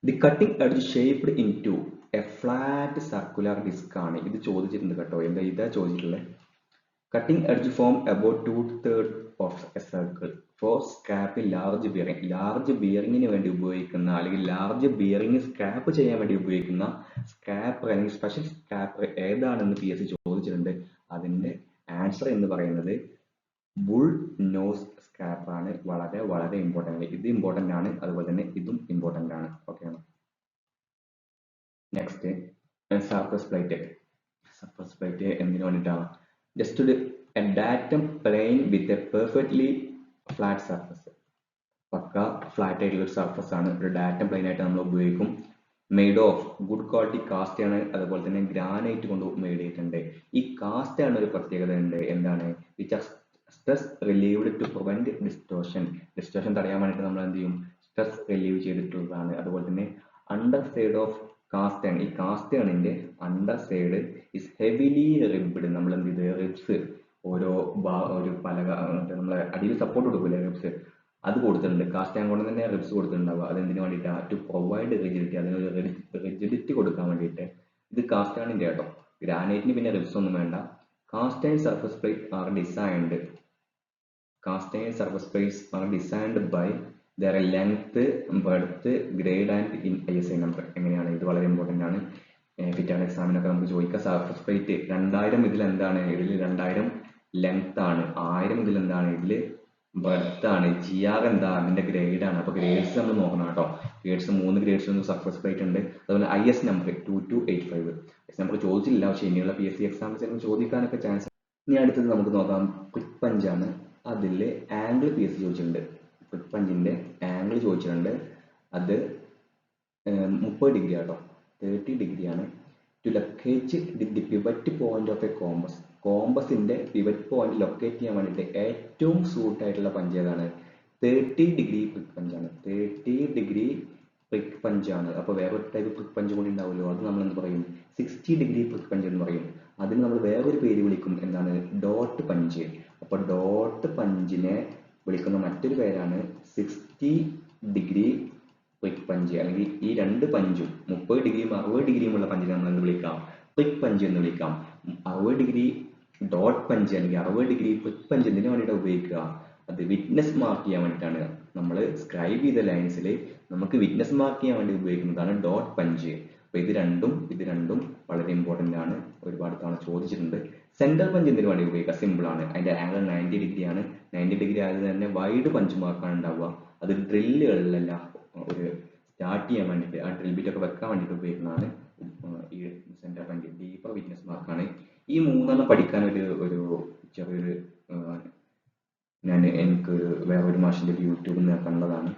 A: The cutting edge shaped in to a flat circular disc ആണ്. ഇത് ചോദിച്ചിട്ടുണ്ട് കേട്ടോ. ഇതാ ചോദിച്ചിട്ടുള്ളത്. Cutting edge form about 2/3 of a circle for scrap large bearing. Large ബിയറിംഗിന് വേണ്ടി ഉപയോഗിക്കുന്ന അല്ലെങ്കിൽ ലാർജ് ബിയറിംഗ് സ്ക്രാപ്പ് ചെയ്യാൻ വേണ്ടി ഉപയോഗിക്കുന്ന സ്ക്രാപ്പർ അല്ലെങ്കിൽ സ്പെഷ്യൽ സ്ക്രാപ്പർ ഏതാണെന്ന് PSC ചോദിച്ചിട്ടുണ്ട്. അതിന്റെ ആൻസർ എന്ന് പറയുന്നത് ബുൾ നോസ് സ്ക്രാപ്പ് ആണ്. വളരെ വളരെ ഇമ്പോർട്ടന്റ്. ഇത് ഇമ്പോർട്ടന്റ് ആണ്, അതുപോലെ തന്നെ ഇതും ഇമ്പോർട്ടന്റ് ആണ്. ഓക്കെ ആണ്. Next surface plate. Surface plate എന്തിനു വേണ്ടിയിട്ടാണ്? Just a datum plane with a perfectly flat surface. പക്ക ഫ്ലാറ്റ് ആയിട്ടുള്ള ഒരു സർഫസ് ആണ്. ഒരു ഡാറ്റം പ്ലെയിൻ ആയിട്ട് നമ്മൾ ഉപയോഗിക്കും. Made of good quality cast ആണ്. അതുപോലെ തന്നെ ഗ്രാനൈറ്റ് കൊണ്ട് മെയ്ഡ് ചെയ്തിട്ടുണ്ട്. ഈ കാസ്റ്റ് ആണ് ഒരു പ്രത്യേകത ഉണ്ട്. എന്താണ്? Which are stress relieved to prevent distortion. Distortion തടയാൻ വേണ്ടിയിട്ട് നമ്മൾ എന്ത് ചെയ്യും? സ്ട്രെസ് റിലീവ് ചെയ്തിട്ടുള്ളതാണ്. അതുപോലെ തന്നെ അണ്ടർ സൈഡ് ഓഫ് കാസ്റ്റ് ആണ്. ഈ കാസ്റ്റ് ആണിന്റെ under side is heavily ribbed. നമ്മൾ എന്ത് ചെയ്ത് റിബ്സ് ഓരോ ഒരു പലക നമ്മളെ അടിയിൽ സപ്പോർട്ട് കൊടുക്കൂലേ റിബ്സ്, അത് കൊടുത്തിട്ടുണ്ട്. കാസ്റ്റ് ആൻ കൊണ്ട് തന്നെ റിബ്സ് കൊടുത്തിട്ടുണ്ടാവുക. അത് എന്തിനു വേണ്ടിയിട്ടാണ്? To provide rigidity. അതിനൊരു റിജിഡിറ്റി കൊടുക്കാൻ വേണ്ടിയിട്ട്. ഇത് കാസ്റ്റ് ആണിന്റെ കേട്ടോ. ഗ്രാനൈറ്റിന് പിന്നെ റിബ്സ് ഒന്നും വേണ്ട. Cast and surface plate are designed. Cast and surface plates are designed by their length, breadth, grade and in ISI number. എങ്ങനെയാണ്? ഇത് വളരെ ഇമ്പോർട്ടന്റ് ആണ്. ഫിറ്റ് ആൻഡ് എക്സാമിനൊക്കെ നമുക്ക് ചോദിക്കാം. സർഫസ് പ്ലേറ്റ് 2000 ഇതിൽ എന്താണ്? ഇതിൽ 2000 ലെങ്ത് ആണ്. 1000 ഇതിൽ എന്താണ്? ഇതിൽ ബ്രെഡ്ത്ത് ആണ്. GR എന്താ? അതിന്റെ ഗ്രേഡ് ആണ്. അപ്പൊ ഗ്രേഡ്സ് നമ്മൾ നോക്കണം കേട്ടോ. ഗ്രേഡ്സ് 3 ഗ്രേഡ്സ് സർഫസ് പ്ലേറ്റ് ഉണ്ട്. അതുപോലെ IS നമ്പർ 2285. IS നമ്പർ ചോദിച്ചില്ല, പക്ഷെ ഇനിയുള്ള PSC എക്സാംസിന് ചോദിക്കാനൊക്കെ ചാൻസ്. ഇനി അടുത്തത് നമുക്ക് നോക്കാം ക്വിക്ക് പഞ്ച് ആണ്. അതിൽ ആംഗിൾ PSC ചോദിച്ചിട്ടുണ്ട്. ക്വിക്ക് പഞ്ചിന്റെ ആംഗിൾ ചോദിച്ചിട്ടുണ്ട്. അത് 30 ഡിഗ്രി ആട്ടോ. 30 ഡിഗ്രി ആണ്. To locate the pivot point of a compass. കോമ്പസിന്റെ പിവറ്റ് പോയിന്റ് ലൊക്കേറ്റ് ചെയ്യാൻ വേണ്ടിയിട്ട് ഏറ്റവും സൂട്ട് ആയിട്ടുള്ള പഞ്ച് ഏതാണ്? 30 ഡിഗ്രി ക്വിക്ക് പഞ്ചാണ്. 30 ഡിഗ്രി ക്വിക്ക് പഞ്ചാണ്. അപ്പൊ വേറൊരു ടൈപ്പ് ക്വിക്ക് പഞ്ച് കൂടി ഉണ്ടാവുമല്ലോ. അത് നമ്മൾ എന്ത് പറയും? 60 ഡിഗ്രി ക്വിക്ക് പഞ്ച് എന്ന് പറയും. അതിന് നമ്മൾ വേറൊരു പേര് വിളിക്കും. എന്താണ്? Dot punch. അപ്പൊ ഡോട്ട് പഞ്ചിനെ വിളിക്കുന്ന മറ്റൊരു പേരാണ് 60 ഡിഗ്രി ക്വിക്ക് പഞ്ച്. അല്ലെങ്കിൽ ഈ രണ്ട് പഞ്ചും 30 ഡിഗ്രിയും 60 ഡിഗ്രിയും ഉള്ള പഞ്ചിനെ നമ്മൾ എന്ത് വിളിക്കാം? ക്വിക്ക് പഞ്ച് എന്ന് വിളിക്കാം. 60 ഡിഗ്രി ഡോട്ട് പഞ്ച് അല്ലെങ്കിൽ 60° ക്വിക്ക് പഞ്ച് എന്തിനു വേണ്ടിയിട്ടാണ് ഉപയോഗിക്കുക? അത് വിറ്റ്നസ് മാർക്ക് ചെയ്യാൻ വേണ്ടിയിട്ടാണ്. നമ്മൾ സ്ക്രൈബ് ചെയ്ത ലൈൻസിൽ നമുക്ക് വിറ്റ്നസ് മാർക്ക് ചെയ്യാൻ വേണ്ടി ഉപയോഗിക്കുന്നതാണ് ഡോട്ട് പഞ്ച്. അപ്പോൾ ഇത് രണ്ടും വളരെ ഇമ്പോർട്ടൻ്റ് ആണ്, ഒരുപാട് തവണ ചോദിച്ചിട്ടുണ്ട്. സെൻട്രൽ പഞ്ച് എന്തിനു വേണ്ടി ഉപയോഗിക്കുക? സിമ്പിൾ ആണ്, അതിൻ്റെ ആംഗിൾ 90° ആണ്. 90° ആയത് തന്നെ വൈഡ് പഞ്ച് മാർക്കാണ് ഉണ്ടാവുക. അത് ഡ്രില്ലുകളിലല്ല, ഒരു സ്റ്റാർട്ട് ചെയ്യാൻ വേണ്ടിയിട്ട് ആ ഡ്രിൽ ബിറ്റ് ഒക്കെ വെക്കാൻ വേണ്ടിയിട്ട് ഉപയോഗിക്കുന്നതാണ് ഈ സെൻട്രൽ പഞ്ച്. ഡീപ്പർ വിറ്റ്നസ് മാർക്കാണ്. ഈ മൂന്നെണ്ണം പഠിക്കാൻ ഒരു ചെറിയൊരു എനിക്കൊരു വേറൊരു മാഷിൻ്റെ ഒരു യൂട്യൂബിൽ നിന്ന് കണ്ടതാണ്.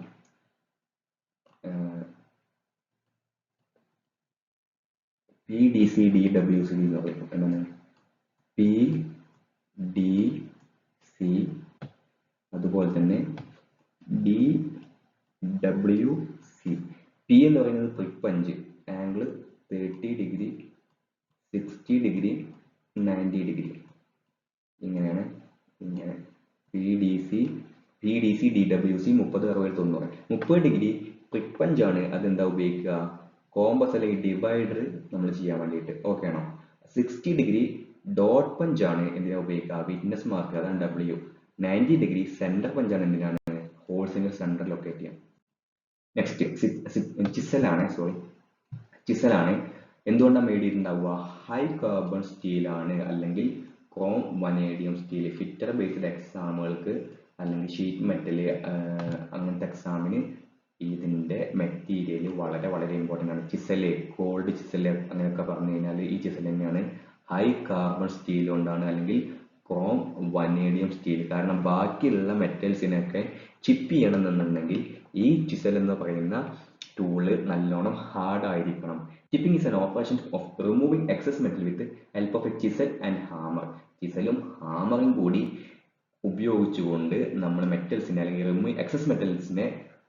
A: PDC DWCD എന്ന് പറയും. എന്താണ് PDC, അതുപോലെ തന്നെ DWC. P എന്ന് പറയുന്നത് ക്വിക്ക് പഞ്ച്, ആംഗിൾ 30°, 60°, 90°. ഇങ്ങനെയാണ്. PDC DWC 30, 60, 90. 30° ക്വിക്ക് പഞ്ചാണ്. അതെന്താ ഉപയോഗിക്കുക? കോമ്പസ് അല്ലെങ്കിൽ ഡിവൈഡർ നമ്മൾ ചെയ്യാൻ വേണ്ടിയിട്ട്. ഓക്കെ ആണോ? 60° ഡോട്ട് പഞ്ചാണ്. എന്തിനാ ഉപയോഗിക്കുക? വിറ്റ്നസ് മാർക്ക്, അതാണ് W. 90° സെന്റർ പഞ്ചാണ്. എന്തിനാണ്? ഹോൾസിന്റെ സെന്റർ ലൊക്കേറ്റ് ചെയ്യാം. നെക്സ്റ്റ് ചിസലാണ്. എന്തുകൊണ്ടാണ് മേടിയിട്ടുണ്ടാവുക? ഹൈ കാർബൺ സ്റ്റീലാണ് അല്ലെങ്കിൽ chrome vanadium steel. Fitter based എക്സാമുകൾക്ക് അല്ലെങ്കിൽ ഷീറ്റ് മെറ്റൽ അങ്ങനത്തെ എക്സാമിന് ഇതിന്റെ മെറ്റീരിയൽ വളരെ വളരെ ഇമ്പോർട്ടൻ്റ് ആണ്. ചിസല്, ഗോൾഡ് ചിസല് അങ്ങനെയൊക്കെ പറഞ്ഞു കഴിഞ്ഞാൽ ഈ ചിസൽ തന്നെയാണ്. ഹൈ കാർബൺ സ്റ്റീൽ കൊണ്ടാണ്, അല്ലെങ്കിൽ ക്രോം വനേഡിയം സ്റ്റീൽ. കാരണം ബാക്കിയുള്ള മെറ്റൽസിനൊക്കെ ചിപ്പ് ചെയ്യണമെന്നുണ്ടെങ്കിൽ ഈ ചിസൽ എന്ന് പറയുന്ന ടൂള് നല്ലോണം ഹാർഡ് ആയിരിക്കണം. Chipping is an operation of removing excess metal with help of a chisel and hammer. ചിസലും ഹാമറും കൂടി ഉപയോഗിച്ചുകൊണ്ട് നമ്മൾ മെറ്റൽസിനെ അല്ലെങ്കിൽ എക്സസ് മെറ്റൽസിനെ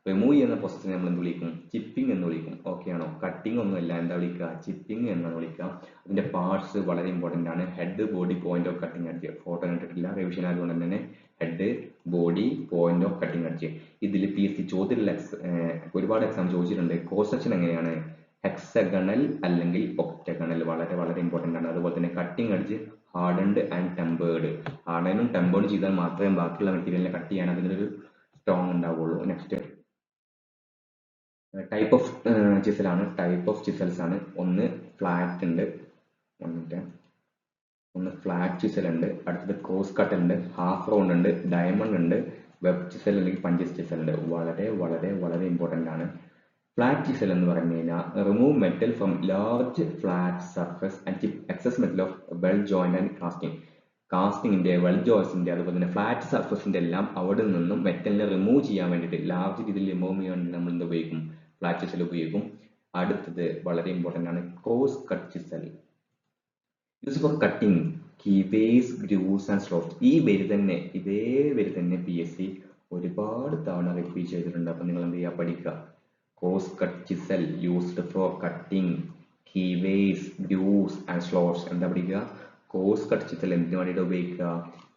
A: റിമൂവ് ചെയ്യുന്ന പ്രോസസ്സിനെ നമ്മൾ എന്ത് വിളിക്കും? ചിപ്പിംഗ് എന്ന് വിളിക്കും. ഓക്കെ ആണോ? കട്ടിംഗ് ഒന്നുമല്ല, എന്താ വിളിക്കുക? ചിപ്പിംഗ് എന്നാണ് വിളിക്കുക. അതിന്റെ പാർട്സ് വളരെ ഇമ്പോർട്ടൻ്റ് ആണ്. Head, body, point of cutting edge. Photo കണ്ടിട്ടില്ല, റിവിഷൻ ആയതുകൊണ്ട് തന്നെ head, body, point of cutting edge. ഇതിൽ PSC ചോദ്യത്തിലുള്ള ഒരുപാട് എക്സാം ചോദിച്ചിട്ടുണ്ട്. ക്രോസ് സെക്ഷൻ എങ്ങനെയാണ്? ഹെക്സഗണൽ അല്ലെങ്കിൽ ഒക്ടഗണൽ. വളരെ വളരെ ഇമ്പോർട്ടൻ്റ് ആണ്. അതുപോലെ തന്നെ cutting edge hardened and tempered. ഹാർഡനും ടെമ്പേർഡ് ചെയ്താൽ മാത്രമേ ബാക്കിയുള്ള മെറ്റീരിയലിനെ കട്ട് ചെയ്യാൻ അതിനൊരു സ്ട്രോങ് ഉണ്ടാവുള്ളൂ. നെക്സ്റ്റ് ടൈപ്പ് ഓഫ് ചിസലാണ്. ടൈപ്പ് ഓഫ് ചിസൽസ് ആണ്. ഒന്ന് ഫ്ലാറ്റ് ചിസൽ ഉണ്ട്, അടുത്തത് ക്രോസ് കട്ട് ഉണ്ട്, ഹാഫ് റൗണ്ട് ഉണ്ട്, ഡയമണ്ട് ഉണ്ട്, വെബ് ചിസൽ അല്ലെങ്കിൽ പഞ്ചസ് ചിസൽ ഉണ്ട്. വളരെ വളരെ വളരെ ഇമ്പോർട്ടൻ്റ് ആണ്. ഫ്ലാറ്റ് ചിസൽ എന്ന് പറഞ്ഞു കഴിഞ്ഞാൽ remove metal from large flat surface and chip excess metal of weld joint and കാസ്റ്റിംഗിന്റെ, വെൽ ജോയ്സിന്റെ, അതുപോലെ തന്നെ ഫ്ലാറ്റ് സർഫസിന്റെ എല്ലാം അവിടെ നിന്നും മെറ്റലിനെ റിമൂവ് ചെയ്യാൻ വേണ്ടിയിട്ട്, ലാർജ് രീതിയിൽ റിമൂവ് ചെയ്യാൻ വേണ്ടി നമ്മൾ എന്ത് ഉപയോഗിക്കും? ഫ്ലാറ്റ് ചിസൽ ഉപയോഗിക്കും. അടുത്തത് വളരെ ഇമ്പോർട്ടൻ്റ് ആണ്, cross cut chisel. Use for cutting keyways, grooves and slots. ഇതേ വരി തന്നെ PSC ഒരുപാട് തവണ റിപ്പീറ്റ് ചെയ്തിട്ടുണ്ട്. അപ്പൊ നിങ്ങൾ എന്ത് ചെയ്യുക? പഠിക്കുക. Cross cut chisel used for cutting keyways, grooves and slots. എന്താ പഠിക്കുക? ക്രോസ് കട്ട് ചിസൽ എന്തിനു വേണ്ടിയിട്ട് ഉപയോഗിക്കുക?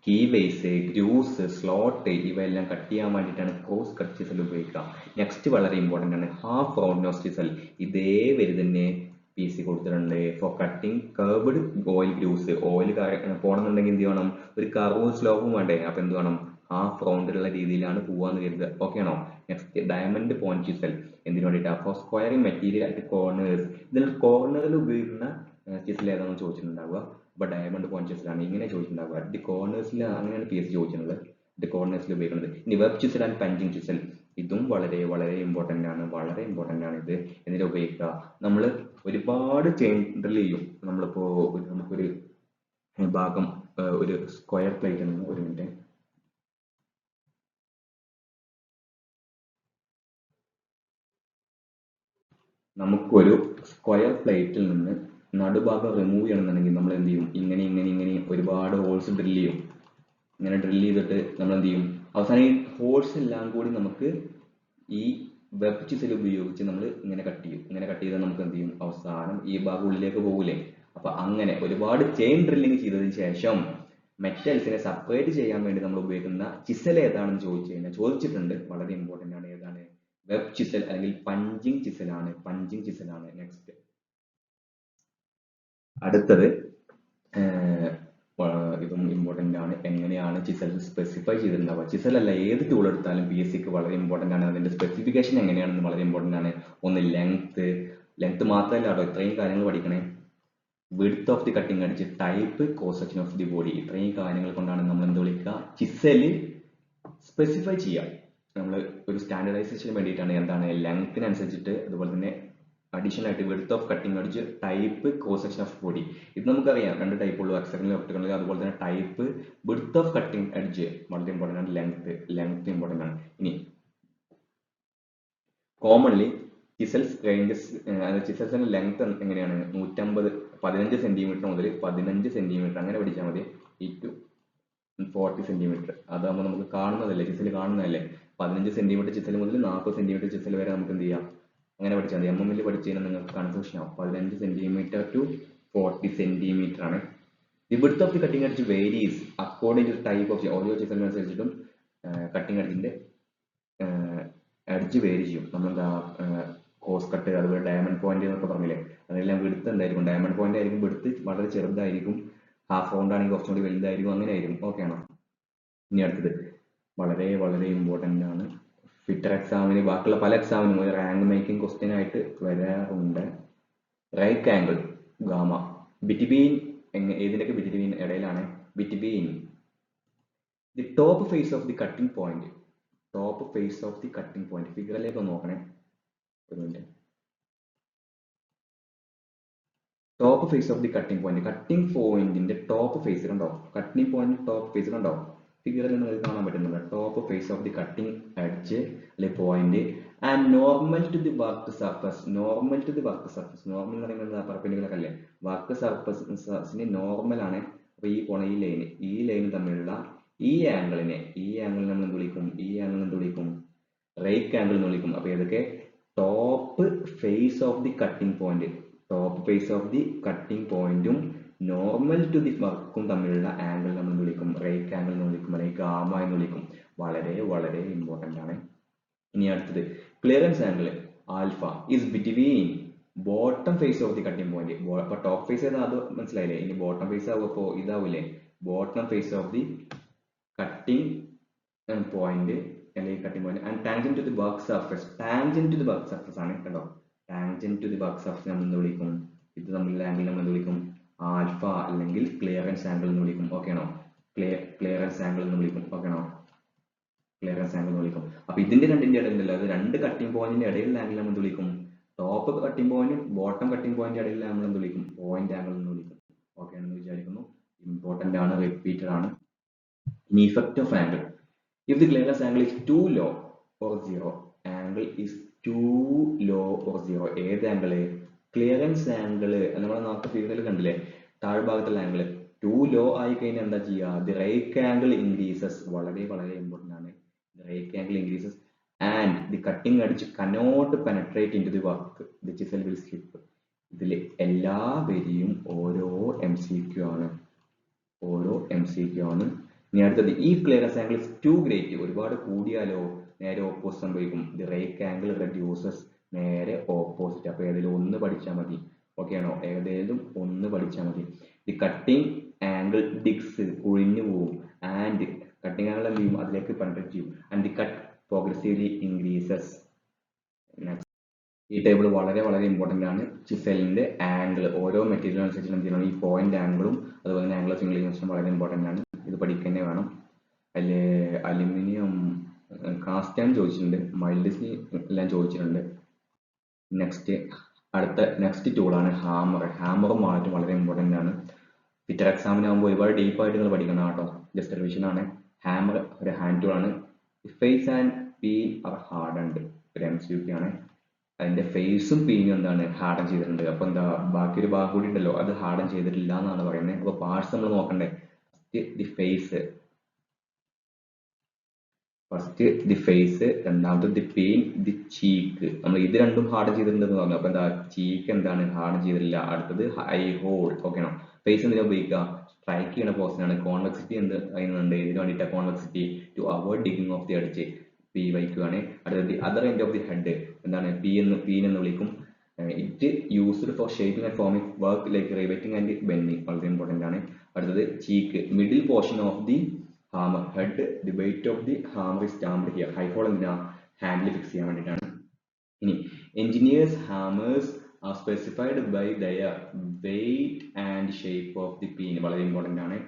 A: കീവേസ്, ഗ്രൂവ്സ്, സ്ലോട്ട് ഇവയെല്ലാം കട്ട് ചെയ്യാൻ വേണ്ടിയിട്ടാണ് ക്രോസ് കട്ട് ചിസൽ ഉപയോഗിക്കുക. നെക്സ്റ്റ് വളരെ ഇമ്പോർട്ടൻ്റ് ആണ്, ഹാഫ് റൗണ്ട് നോസ് ചിസൽ. ഇതേ വരി തന്നെ PSC കൊടുത്തിട്ടുണ്ട്. For cutting curved oil grooves. Oil പോകണമെന്നുണ്ടെങ്കിൽ എന്ത് ചെയ്യണം? ഒരു കർവ് സ്ലോപ്പും വേണ്ടേ? അപ്പൊ എന്ത് വേണം? ഹാഫ് റൗണ്ടിലുള്ള രീതിയിലാണ് പോവാന്ന് കരുതുക. ഓക്കെ ആണോ? Next diamond point chisel. എന്തിനു വേണ്ടിയിട്ടാണ്? For squaring material at corners. ഇതിൽ കോർണറിൽ ഉപയോഗിക്കുന്ന ചിസൽ ഏതാണെന്ന് ചോദിച്ചിട്ടുണ്ടാവുക. അപ്പൊ ഡയമണ്ട് പോയിന്റ് ചിസലാണ്. ഇങ്ങനെ ചോദിച്ചിട്ടുണ്ടാവുക. ദി കോർണേഴ്സിൽ അങ്ങനെയാണ് PSC ചോദിച്ചിട്ടുള്ളത്. ദി കോർണേഴ്സിൽ ഉപയോഗിക്കുന്നത്. ഇനി web chisel and punching chisel. ഇതും വളരെ വളരെ ഇമ്പോർട്ടൻ്റ് ആണ്. ഇത് എന്തിനാ ഉപയോഗിക്കുക? നമ്മൾ ഒരുപാട് ചെയിൻ ഡ്രിൽ ചെയ്യും. നമുക്കൊരു ഭാഗം, ഒരു സ്ക്വയർ പ്ലേറ്റ് ആണ്. ഒരു മിനിറ്റ്. നമുക്കൊരു സ്ക്വയർ പ്ലേറ്റിൽ നിന്ന് നടുഭാഗം റിമൂവ് ചെയ്യണമെന്നുണ്ടെങ്കിൽ നമ്മൾ എന്ത് ചെയ്യും? ഇങ്ങനെ ഒരുപാട് ഹോൾസ് ഡ്രിൽ ചെയ്യും. ഇങ്ങനെ ഡ്രിൽ ചെയ്തിട്ട് നമ്മൾ എന്ത് ചെയ്യും? അവസാനം ഈ ഹോൾസ് എല്ലാം കൂടി നമുക്ക് ഈ വെബ് ചിസൽ ഉപയോഗിച്ച് നമ്മൾ ഇങ്ങനെ കട്ട് ചെയ്യും. ഇങ്ങനെ കട്ട് ചെയ്താൽ നമുക്ക് എന്ത് ചെയ്യും? അവസാനം ഈ ഭാഗം ഉള്ളിലേക്ക് പോകൂലേ? അപ്പൊ അങ്ങനെ ഒരുപാട് ചെയിൻ ഡ്രില്ലിങ് ചെയ്തതിന് ശേഷം മെറ്റൽസിനെ സെപ്പറേറ്റ് ചെയ്യാൻ വേണ്ടി നമ്മൾ ഉപയോഗിക്കുന്ന ചിസൽ ഏതാണെന്ന് ചോദിച്ചിട്ടുണ്ട്. വളരെ ഇമ്പോർട്ടൻ്റ് ആണ്. ഏതാണ്? വെബ് ചിസൽ അല്ലെങ്കിൽ പഞ്ചിങ് ചിസലാണ്. നെക്സ്റ്റ് അടുത്തത് ഇതും ഇമ്പോർട്ടൻ്റ് ആണ്. എങ്ങനെയാണ് ചിസൽ സ്പെസിഫൈ ചെയ്തിട്ടുണ്ടാവുക? ചിസൽ അല്ല ഏത് ടൂൾ എടുത്താലും PSC ക്ക് വളരെ ഇമ്പോർട്ടൻ്റ് ആണ്. അതിന്റെ സ്പെസിഫിക്കേഷൻ എങ്ങനെയാണെന്ന് വളരെ ഇമ്പോർട്ടൻ്റ് ആണ്. ഒന്ന് ലെങ്ത് മാത്രമല്ല കേട്ടോ, ഇത്രയും കാര്യങ്ങൾ പഠിക്കണേ. Width of the cutting edge, type, cross section of the body, ഇത്രയും കാര്യങ്ങൾ കൊണ്ടാണ് നമ്മൾ എന്ത് വിളിക്കുക? ചിസൽ സ്പെസിഫൈ ചെയ്യുക. നമ്മൾ ഒരു സ്റ്റാൻഡർഡൈസേഷന് വേണ്ടിയിട്ടാണ്. എന്താണ്? ലെങ്ത്തിനനുസരിച്ചിട്ട്, അതുപോലെ തന്നെ അഡീഷണൽ ആയിട്ട് width of cutting edge, type, cross section of body. ഇത് നമുക്കറിയാം, രണ്ട് ടൈപ്പ് ഉള്ളൂ, ഹെക്സഗണൽ, ഒക്ടഗണൽ. അതുപോലെ തന്നെ type, width of cutting edge വളരെ ഇമ്പോർട്ടൻ്റ് ആണ്. ലെങ്ത് ഇമ്പോർട്ടൻ്റ് ആണ്. ഇനി കോമൺലി ചിസൽസ് റേഞ്ചസ്, ചിസൽസിന്റെ ലെങ്ത് എങ്ങനെയാണ്? 15 സെന്റിമീറ്റർ മുതൽ 15 സെന്റിമീറ്റർ അങ്ങനെ പഠിച്ചാൽ മതി. 40 സെന്റിമീറ്റർ. അതാകുമ്പോൾ നമുക്ക് കാണുന്നതല്ലേ, ചിസൽ കാണുന്നതല്ലേ. 15 സെന്റിമീറ്റർ ചിസൽ മുതൽ 40 സെന്റിമീറ്റർ ചിസൽ വരെ നമുക്ക് എന്ത് ചെയ്യാം? അങ്ങനെ പഠിച്ചാൽ മതി. MM ൽ പഠിച്ചു കഴിഞ്ഞാൽ നിങ്ങൾക്ക് കൺഫ്യൂഷൻ ആവും. 15 സെന്റിമീറ്റർ ടു 40 സെന്റിമീറ്റർ ആണ്. The width of the cutting edge varies according to type of, ഓരോ ചിസലിനനുസരിച്ചിട്ടും കട്ടിംഗ് എഡ്ജിന്റെ എഡ്ജ് വേരി ചെയ്യും. നമ്മളെന്താ കോസ് കട്ട്, അതുപോലെ ഡയമണ്ട് പോയിന്റ് എന്നൊക്കെ പറഞ്ഞില്ലേ, അതെല്ലാം വിഡ്ത്ത് എന്തായിരിക്കും? ഡയമണ്ട് പോയിന്റ് ആയിരിക്കും വിഡ്ത്ത് വളരെ ചെറുതായിരിക്കും. ഹാഫ് റൗണ്ട് ആണെങ്കിൽ കുറച്ചുകൂടി വലുതായിരിക്കും. അങ്ങനെ ആയിരിക്കും. ഓക്കെ ആണോ? ഇനി അടുത്തത് വളരെ വളരെ ഇമ്പോർട്ടൻ്റ് ആണ്. ഫിറ്റർ എക്സാമിന്, ബാക്കിയുള്ള പല എക്സാമിനും ഒരു റാങ്ക് മേക്കിംഗ് ക്വസ്റ്റ്യൻ ആയിട്ട് വരാറുണ്ട്. റൈറ്റ് ആംഗിൾ ഗാമ ബിറ്റ്വീൻ, ഏതിൻ്റെയൊക്കെ ബിറ്റ്വീൻ? ഇടയിലാണ്. Between the top face of the cutting point, top face of the cutting point. ഫിഗറിലേക്ക് നോക്കണേ, ഒരു minute. Top face of the cutting point, cutting പോയിന്റിന്റെ ടോപ്പ് ഫേസ് കണ്ടോ? Cutting point top face കണ്ടോ? ഫിഗറിൽ നിങ്ങൾക്ക് കാണാൻ പറ്റുന്നുണ്ട്. Top face of the cutting edge അല്ലെ point and normal to the work surface. Normal to the work surface, normal എന്ന് പറയുന്നത് പെർപെൻഡിക്കുലർ അല്ലേ? വർക്ക് സർഫസിന് നോർമൽ ആണ്. അപ്പൊ ഈ പോണ ഈ ലൈൻ തമ്മിലുള്ള ഈ ആംഗിളിനെ നമ്മൾ എന്ത് വിളിക്കും? ഈ ആംഗിൾ എന്ത് വിളിക്കും? റൈറ്റ് ആംഗിൾ എന്ന് വിളിക്കും. അപ്പൊ ഏതൊക്കെ? Top face of the cutting point, top face of the cutting പോയിന്റും നോർമൽ ടു ദി വർക്കും തമ്മിലുള്ള ആംഗിൾ നമ്മൾ വിളിക്കും റൈറ്റ് ആംഗിൾ എന്ന് വിളിക്കും, അല്ലെങ്കിൽ ഗാമ എന്ന് വിളിക്കും. വളരെ വളരെ ഇമ്പോർട്ടൻ്റ് ആണ്. ഇനി അടുത്തത് clearance angle alpha is between bottom face of the cutting point. അപ്പൊ ടോപ്പ് ഫേസ് ഏതാ അത് മനസ്സിലായില്ലേ? ഇനി ബോട്ടം ഫേസ് ആവുമ്പോൾ ഇതാവൂലേ? Bottom face of the cutting point അല്ലെങ്കിൽ cutting point and tangent to the work surface. Tangent to the work surface ആണ് കേട്ടോ. Tangent to the work surface നമ്മൾ എന്ത് വിളിക്കും? ഇത് തമ്മിലുള്ള ആംഗിൾ നമ്മൾ എന്ത് വിളിക്കും? ആൽഫ അല്ലെങ്കിൽ ക്ലിയറൻസ് ആംഗിൾ എന്ന് വിളിക്കും. ഓക്കെ ആണോ? ക്ലിയറൻസ് ആംഗിൾ എന്ന് വിളിക്കും. ഓക്കെ ആണോ? ക്ലിയറൻസ് ആംഗിൾ എന്ന് വിളിക്കും. അപ്പൊ ഇതിന്റെ രണ്ടിന്റെ ഇടയിലല്ല, അത് രണ്ട് കട്ടിംഗ് പോയിന്റിന്റെ ഇടയിലുള്ള ആംഗിൾ നമ്മൾ എന്ത് വിളിക്കും? ടോപ്പ് കട്ടിംഗ് പോയിന്റും ബോട്ടം കട്ടിംഗ് പോയിന്റിന്റെ ഇടയിലുള്ള നമ്മൾ എന്ത് വിളിക്കും? പോയിന്റ് ആംഗിൾ എന്ന് വിളിക്കും. ഓക്കെ ആണെന്ന് വിചാരിക്കുന്നു. ഇമ്പോർട്ടന്റ് ആണ്, റിപ്പീറ്റഡ് ആണ്. ഇനി effect of angle. If the clearance angle is too low or zero, angle is too low or zero. ഏത് ആംഗിള്? Clearance angle. നമ്മൾ നേരത്തെ ഫിഗറിൽ കണ്ടില്ലേ, താഴ്ഭാഗത്തുള്ള ആംഗിള് ടു ലോ ആയി കഴിഞ്ഞാൽ എന്താ ചെയ്യുക? The right angle increases. വളരെ വളരെ ഇമ്പോർട്ടൻ്റ് ആണ്. The right angle increases and the cutting edge cannot penetrate into the work, the chisel will slip. ഇതിൽ എല്ലാ വരിയും ഓരോ MCQ ആണ്, ഓരോ MCQ ആണ്. ഇനി അടുത്തത് ഈ clearance angle is too great. ഒരുപാട് കൂടിയാലോ നേരെ ഓപ്പോസിറ്റ് സംഭവിക്കും. The right angle reduces. നേരെ ഓപ്പോസിറ്റ്. അപ്പൊ ഏതെങ്കിലും ഒന്ന് പഠിച്ചാൽ മതി. ഓക്കെ ആണോ? ഏതെങ്കിലും ഒന്ന് പഠിച്ചാൽ മതി. ദി കട്ടിംഗ് ആംഗിൾ ഡിക്സ്, കുഴിഞ്ഞു പോവും. ആൻഡ് കട്ടിംഗ് ആംഗിൾ എന്ത് ചെയ്യും? അതിലേക്ക് പെനട്രേറ്റ് ചെയ്യും. And the cut progressively increases. ഈ ടേബിൾ വളരെ വളരെ ഇമ്പോർട്ടൻ്റ് ആണ്. ചിസലിന്റെ ആംഗിൾ ഓരോ മെറ്റീരിയൽ അനുസരിച്ച് എന്ത് ചെയ്യണം? ഈ പോയിന്റ് ആംഗിളും അതുപോലെ തന്നെ ആംഗിൾ ഓഫ് ഇൻക്ലിനേഷൻ വളരെ ഇമ്പോർട്ടൻ്റ് ആണ്. ഇത് പഠിക്കുക തന്നെ വേണം. അതിൽ അലുമിനിയം കാസ്റ്റ് ആണ് ചോദിച്ചിട്ടുണ്ട്, മൈൽഡ് സ്റ്റീൽ എല്ലാം ചോദിച്ചിട്ടുണ്ട്. നെക്സ്റ്റ് ടൂളാണ് ഹാമർ. ഹാമറും വളരെ വളരെ ഇമ്പോർട്ടൻ്റ് ആണ്. ഫിറ്റർ എക്സാമിനാകുമ്പോൾ ഒരുപാട് ഡീപ്പായിട്ട് നിങ്ങൾ പഠിക്കണം കേട്ടോ. ജസ്റ്റ് റിവിഷൻ ആണ്. ഹാമർ ഒരു ഹാൻഡ് ടൂൾ ആണ്. Face and peen are hardened. ഒരു MCQ ആണ്. അതിന്റെ ഫേസും പീനും എന്താണ്? ഹാർഡൻ ചെയ്തിട്ടുണ്ട്. അപ്പൊ എന്താ ബാക്കി ഒരു ഭാഗം കൂടി ഉണ്ടല്ലോ, അത് ഹാർഡൻ ചെയ്തിട്ടില്ല എന്നാണ് പറയുന്നത്. അപ്പൊ പാർട്സ് നമ്മൾ നോക്കണ്ടേ? The face, first the face, രണ്ടാമത്തെ ദി പീൻ, ദി ചീക്ക്. നമ്മൾ ഇത് രണ്ടും ഹാർഡൻ ചെയ്തിട്ടുണ്ടെന്ന് പറഞ്ഞു. അപ്പൊ എന്താ? ചീക്ക് എന്താണ്? ഹാർഡൻ ചെയ്തിട്ടില്ല. അടുത്തത് ഐ ഹോൾ. ഓക്കെ ആണോ? ഫേസ് എന്തിനാ ഉപയോഗിക്കുക? സ്ട്രൈക്ക് ചെയ്യുന്ന പോർഷനാണ്. കോൺവെക്സിറ്റി എന്ത് അതിനുണ്ട്? ഇതിന് വേണ്ടിയിട്ട് convexity to avoid digging of the edge. PYQ ആണ്. അടുത്തത് other end of the head എന്താണ്? പീൻ എന്ന് വിളിക്കും. It used for shaping and forming work like riveting and bending. വളരെ ഇമ്പോർട്ടൻ്റ് ആണ്. അടുത്തത് cheek, middle portion of the hammer. Head, the weight of the hammer is stamped here. Eye hole എന്തിനാ? Handle fix ചെയ്യാൻ വേണ്ടിയിട്ടാണ്. ഇനി engineers hammers are specified by their weight and shape of the peen. വളരെ important ആണ്,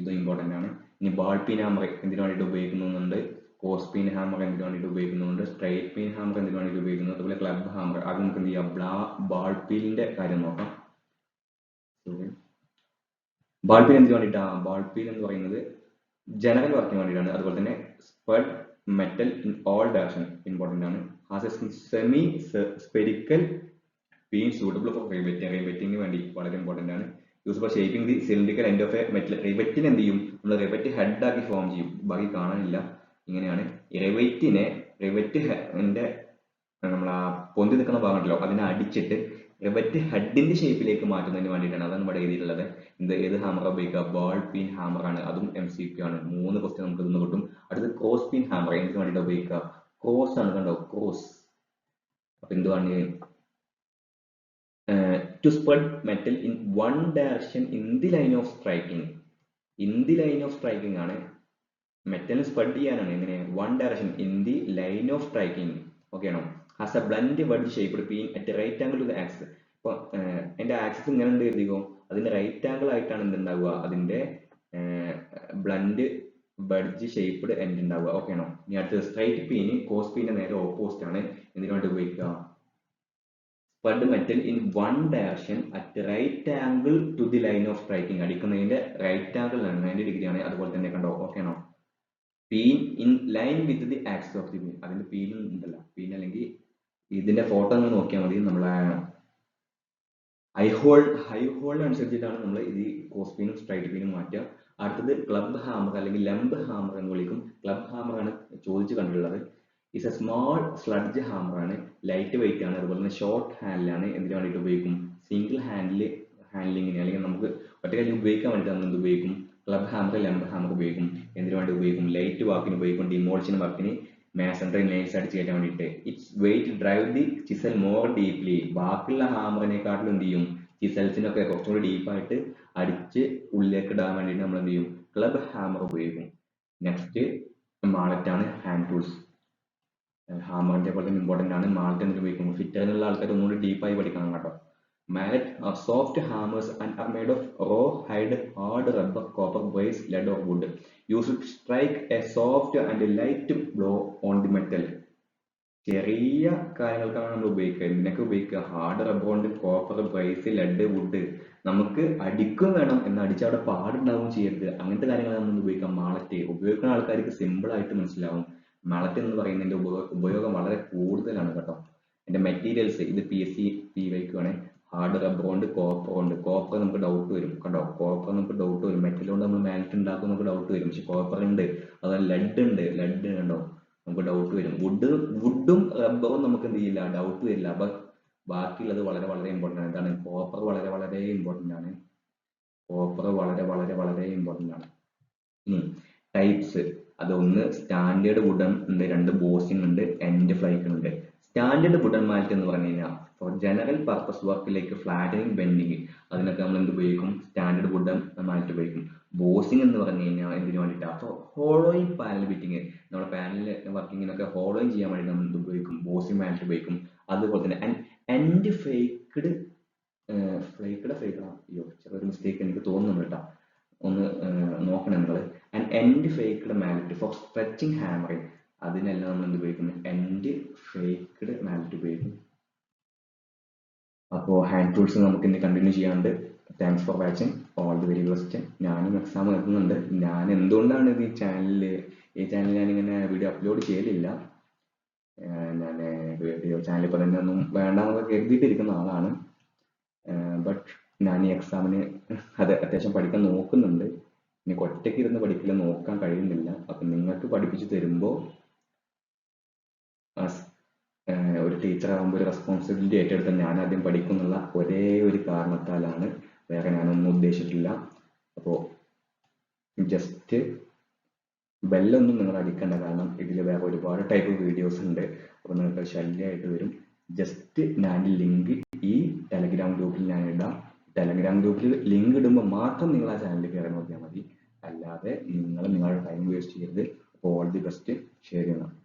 A: ഇതും important ആണ്. ഇനി ball peen hammer എന്തിനു വേണ്ടിയിട്ട് ഉപയോഗിക്കുന്നുണ്ട്? കോസ് പീൻ ഹാമർ എന്തിനു വേണ്ടിയിട്ട് ഉപയോഗിക്കുന്നുണ്ട്? സ്ട്രൈറ്റ് പീൻ ഹാമർ എന്തിനു വേണ്ടിയിട്ട് ഉപയോഗിക്കുന്നത്? അതുപോലെ ക്ലബ് ഹാമർ. അത് നമുക്ക് എന്ത് ചെയ്യാം? ബാൾ പീലിന്റെ കാര്യം നോക്കാം. ബാൾ പീൻ എന്തിനു വേണ്ടിയിട്ടാണ്? ബാൾ പീൻ എന്ന് പറയുന്നത് ജനറൽ വർക്കിന് വേണ്ടിയിട്ടാണ്. അതുപോലെ തന്നെ spread metal in all direction important ആണ്. Has a semi spherical peen suitable for riveting. റിവെറ്റിംഗിന് വേണ്ടി വളരെ ഇമ്പോർട്ടൻ്റ് ആണ്. Use for shaping the cylindrical end of a metal. റിവെറ്റിന് എന്ത് ചെയ്യും? നമ്മൾ റിവെറ്റ് ഹെഡ് ആക്കി ഫോം ചെയ്യും. ബാക്കി കാണാനില്ല. ഇങ്ങനെയാണ് റിവെറ്റിന്റെ നമ്മൾ ആ പൊന്തി നിൽക്കുന്ന ഭാഗമുണ്ടല്ലോ, അതിനെ അടിച്ചിട്ട് റിവെറ്റ് ഹെഡിന്റെ ഷേപ്പിലേക്ക് മാറ്റുന്നതിന് വേണ്ടിയിട്ടാണ്. അതാണ് ഇവിടെ എഴുതിയിട്ടുള്ളത്. ഏത് ഹാമർ ഉപയോഗിക്കുക? ബാൾ പീൻ ഹാമർ ആണ്. അതും MCQ ആണ്. 3 ക്വസ്റ്റ്യൻ നമുക്ക് ഇന്ന് കിട്ടും. അടുത്ത് ക്രോസ് പീൻ ഹാമർ എന്തിനു വേണ്ടിയിട്ട് ഉപയോഗിക്കുക? ക്രോസ് ആണ്. കണ്ടോ? ക്രോസ്. അപ്പൊ എന്തുവാണ്? To spread metal in one direction in the line of striking. In the line of striking ആണ്. മെറ്റലിന് സ്പ്രെഡ് ചെയ്യാനാണ്. എങ്ങനെ? One direction in the line of striking. Okay ആണോ? Has a blunt wedge shaped peen at right angle to the axis. ഇപ്പൊ അതിന്റെ axis ഇങ്ങനെ ഉണ്ട് കരുതിക്കോ. അതിന്റെ റൈറ്റ് ആംഗിൾ ആയിട്ടാണ് എന്തുണ്ടാവുക? അതിന്റെ ബ്ലൻഡ് വെഡ്ജ് ഷേപ്ഡ് എൻഡ് ഉണ്ടാവുക. ഓക്കെ ആണോ? ഇനി അടുത്തത് സ്ട്രൈറ്റ് പീന് കോസ് പീന്റെ നേരെ ഓപ്പോസിറ്റ് ആണ്. എന്തിനു വേണ്ടി ഉപയോഗിക്കുക? Spread metal in one direction at right angle to the line of striking. അടിക്കുന്നതിന്റെ റൈറ്റ് ആംഗിൾ ആണ്, 90 ഡിഗ്രി ആണ്. അതുപോലെ തന്നെ കണ്ടോ? ഓക്കെ ആണോ? Peen in line with the axis of the peen. അതിന്റെ പീൻ ഉണ്ടല്ലോ, പീൻ അല്ലെങ്കിൽ ഇതിന്റെ ഫോട്ടോ നിങ്ങൾ നോക്കിയാൽ മതി. നമ്മളെ ഹൈ ഹോളിനനുസരിച്ചിട്ടാണ് നമ്മൾ ഇത് കോസ് പീനും സ്ട്രൈറ്റ് പീനും മാറ്റുക. അടുത്തത് ക്ലബ് ഹാമർ അല്ലെങ്കിൽ ലംബ് ഹാമർ എന്ന് വിളിക്കും. ക്ലബ് ഹാമർ ആണ് ചോദിച്ചു കണ്ടിട്ടുള്ളത്. Is A small sludge hammer ആണ്. ലൈറ്റ് വെയിറ്റ് ആണ്. അതുപോലെ തന്നെ ഷോർട്ട് ഹാൻഡിലാണ്. എന്തിനു വേണ്ടിയിട്ട് ഉപയോഗിക്കും? സിംഗിൾ ഹാൻഡിലിങ്ങിന് അല്ലെങ്കിൽ നമുക്ക് ഒറ്റ കയ്യിൽ ഉപയോഗിക്കാൻ വേണ്ടിയിട്ട് നമ്മൾ എന്ത് ഉപയോഗിക്കും? ക്ലബ് ഹാമർ, ലംബ് ഹാമർ ഉപയോഗിക്കും. എന്തിനു വേണ്ടി ഉപയോഗിക്കും? ലൈറ്റ് വർക്കിന് ഉപയോഗിക്കും. ഡിമോളിഷൻ വർക്കിന്, മാസൺറി നെയിൽസ് അടിച്ച് കയറ്റാൻ വേണ്ടിയിട്ട്. Its weight drive the chisel more deeply. ബാക്കിയുള്ള ഹാമറിനെക്കാട്ടിലും എന്ത് ചെയ്യും? ചിസൽസിനൊക്കെ കുറച്ചുകൂടി ഡീപ്പായിട്ട് അടിച്ച് ഉള്ളിലേക്ക് ഇടാൻ വേണ്ടിയിട്ട് നമ്മൾ എന്ത് ചെയ്യും? ക്ലബ് ഹാമർ ഉപയോഗിക്കും. നെക്സ്റ്റ് മാളറ്റ് ആണ്. Hand tools. ഹാമറിന്റെ പോലെ തന്നെ ഇമ്പോർട്ടൻ്റ് ആണ്. മാളറ്റ് എന്തിനു ഉപയോഗിക്കും? ഫിറ്ററിനുള്ള ആൾക്കാർ ഒന്നുകൂടി ഡീപ്പായി പഠിക്കണം കേട്ടോ. Mallet are soft hammers and are made of raw hide, hard rubber, copper, brass, lead or wood. Used to strike a soft and light blow on the metal. ചെറിയ കാര്യങ്ങൾക്കാണ് നമ്മൾ ഉപയോഗിക്കുക. ഇതിനൊക്കെ ഉപയോഗിക്കുക ഹാർഡ് റബ്ബർ കൊണ്ട്, കോപ്പർ, ബ്രേസ്, ലെഡ്, വുഡ്. നമുക്ക് അടിക്കും വേണം, എന്നാൽ അടിച്ച് അവിടെ പാടുണ്ടാവും ചെയ്യരുത്. അങ്ങനത്തെ കാര്യങ്ങൾ നമ്മൾ ഉപയോഗിക്കാം. മാളറ്റ് ഉപയോഗിക്കുന്ന ആൾക്കാർക്ക് സിമ്പിൾ ആയിട്ട് മനസ്സിലാവും. മാളറ്റ് എന്ന് പറയുന്നതിന്റെ ഉപയോഗം വളരെ കൂടുതലാണ് കേട്ടോ. ഇതിന്റെ മെറ്റീരിയൽസ് ഇത് PSC PYക്ക് വേണേ. ഹാർഡ് റബ്ബർ കൊണ്ട്, കോപ്പർ കൊണ്ട്. കോപ്പർ നമുക്ക് ഡൗട്ട് വരും കണ്ടോ. കോപ്പർ നമുക്ക് ഡൗട്ട് വരും. മെറ്റൽ കൊണ്ട് നമ്മൾ മാലറ്റ് ഉണ്ടാക്കും നമുക്ക് ഡൗട്ട് വരും. പക്ഷെ കോപ്പർ ഉണ്ട്. അതുപോലെ ലെഡ് കണ്ടോ, നമുക്ക് ഡൗട്ട് വരും. വുഡും റബ്ബറും നമുക്ക് എന്ത് ചെയ്യില്ല, ഡൗട്ട് വരില്ല. അപ്പൊ ബാക്കിയുള്ളത് വളരെ വളരെ ഇമ്പോർട്ടൻ്റ് ആണ്. എന്താണ്? കോപ്പർ വളരെ വളരെ ഇമ്പോർട്ടൻ്റ് ആണ്. കോപ്പർ വളരെ വളരെ വളരെ ഇമ്പോർട്ടൻ്റ് ആണ്. ഇനി ടൈപ്സ്. അതൊന്ന് സ്റ്റാൻഡേർഡ് വുഡൻ ഉണ്ട്, 2 ബോസിംഗ് ഉണ്ട്, എൻഡ് ഫ്ലൈക്ക് ഉണ്ട്. സ്റ്റാൻഡേർഡ് വുഡൻ മാലറ്റ് എന്ന് പറഞ്ഞു കഴിഞ്ഞാൽ four general purpose വർക്കിലേക്ക് flattening, bending, അതിനൊക്കെ നമ്മൾ എന്ത് ഉപയോഗിക്കും? സ്റ്റാൻഡേർഡ് വുഡൻ മാലറ്റ് ഉപയോഗിക്കും. ബോസിംഗ് എന്ന് പറഞ്ഞു കഴിഞ്ഞാൽ എന്തിനു വേണ്ടിയിട്ടാണ്? അപ്പോൾ ഹോളോയിങ് പാനൽ ബിറ്റിങ്, നമ്മുടെ പാനൽ വർക്കിങ്ങിനൊക്കെ ഹോളോയിങ് ചെയ്യാൻ വേണ്ടി നമ്മൾ എന്ത് ഉപയോഗിക്കും? ബോസിംഗ് മാലറ്റ് ഉപയോഗിക്കും. അതുപോലെ തന്നെ എൻഡ് ഫ്ലേക്കഡ് അയ്യോ ചെറിയൊരു മിസ്റ്റേക്ക് എനിക്ക് തോന്നുന്നുണ്ട് കേട്ടോ, ഒന്ന് നോക്കണം നിങ്ങൾ. And end faked mallet for stretching hammering, അതിനെല്ലാം നമ്മൾ എന്ത് ഉപയോഗിക്കുന്നു? എൻഡ് ഫേക്ക്ഡ് മാലറ്റ് ഉപയോഗിക്കും. അപ്പോൾ ഹാൻഡ് ടൂൾസ് നമുക്ക് ഇനി കണ്ടിന്യൂ ചെയ്യാണ്ട്. Thanks for watching. All the very best. ഞാനും എക്സാം എഴുതുന്നുണ്ട്. ഞാൻ എന്തുകൊണ്ടാണ് ഈ ചാനലിൽ ഞാനിങ്ങനെ വീഡിയോ അപ്ലോഡ് ചെയ്യലില്ല. ഞാൻ വീഡിയോ ചാനൽ ഇപ്പോൾ തന്നെ ഒന്നും വേണ്ടാന്നൊക്കെ കരുതിയിട്ടിരിക്കുന്ന ആളാണ്. ബട്ട് ഞാൻ ഈ എക്സാമിന് അത് അത്യാവശ്യം പഠിക്കാൻ നോക്കുന്നുണ്ട്. എനിക്ക് ഒറ്റയ്ക്ക് ഇരുന്ന് പഠിക്കൽ നോക്കാൻ കഴിയുന്നില്ല. അപ്പം നിങ്ങൾക്ക് പഠിപ്പിച്ചു തരുമ്പോൾ ഒരു ടീച്ചർ ആകുമ്പോൾ ഒരു റെസ്പോൺസിബിലിറ്റി ഏറ്റെടുത്ത് ഞാൻ ആദ്യം പഠിക്കുന്നുള്ള ഒരേ ഒരു കാരണത്താലാണ്, വേറെ ഞാനൊന്നും ഉദ്ദേശിച്ചിട്ടില്ല. അപ്പോൾ ജസ്റ്റ് ബെല്ലൊന്നും നിങ്ങൾ അടിക്കേണ്ട, കാരണം ഇതിൽ വേറെ ഒരുപാട് ടൈപ്പ് വീഡിയോസ് ഉണ്ട്. അപ്പോൾ നിങ്ങൾക്ക് ശല്യമായിട്ട് വരും. ജസ്റ്റ് ഞാൻ ലിങ്ക് ഈ ടെലഗ്രാം ഗ്രൂപ്പിൽ ഞാൻ ഇടാം. ടെലഗ്രാം ഗ്രൂപ്പിൽ ലിങ്ക് ഇടുമ്പോൾ മാത്രം നിങ്ങൾ ആ ചാനലിൽ കയറി നോക്കിയാൽ മതി. അല്ലാതെ നിങ്ങൾ നിങ്ങളുടെ ടൈം വേസ്റ്റ് ചെയ്യരുത്. All the best. ശരി എന്നാൽ.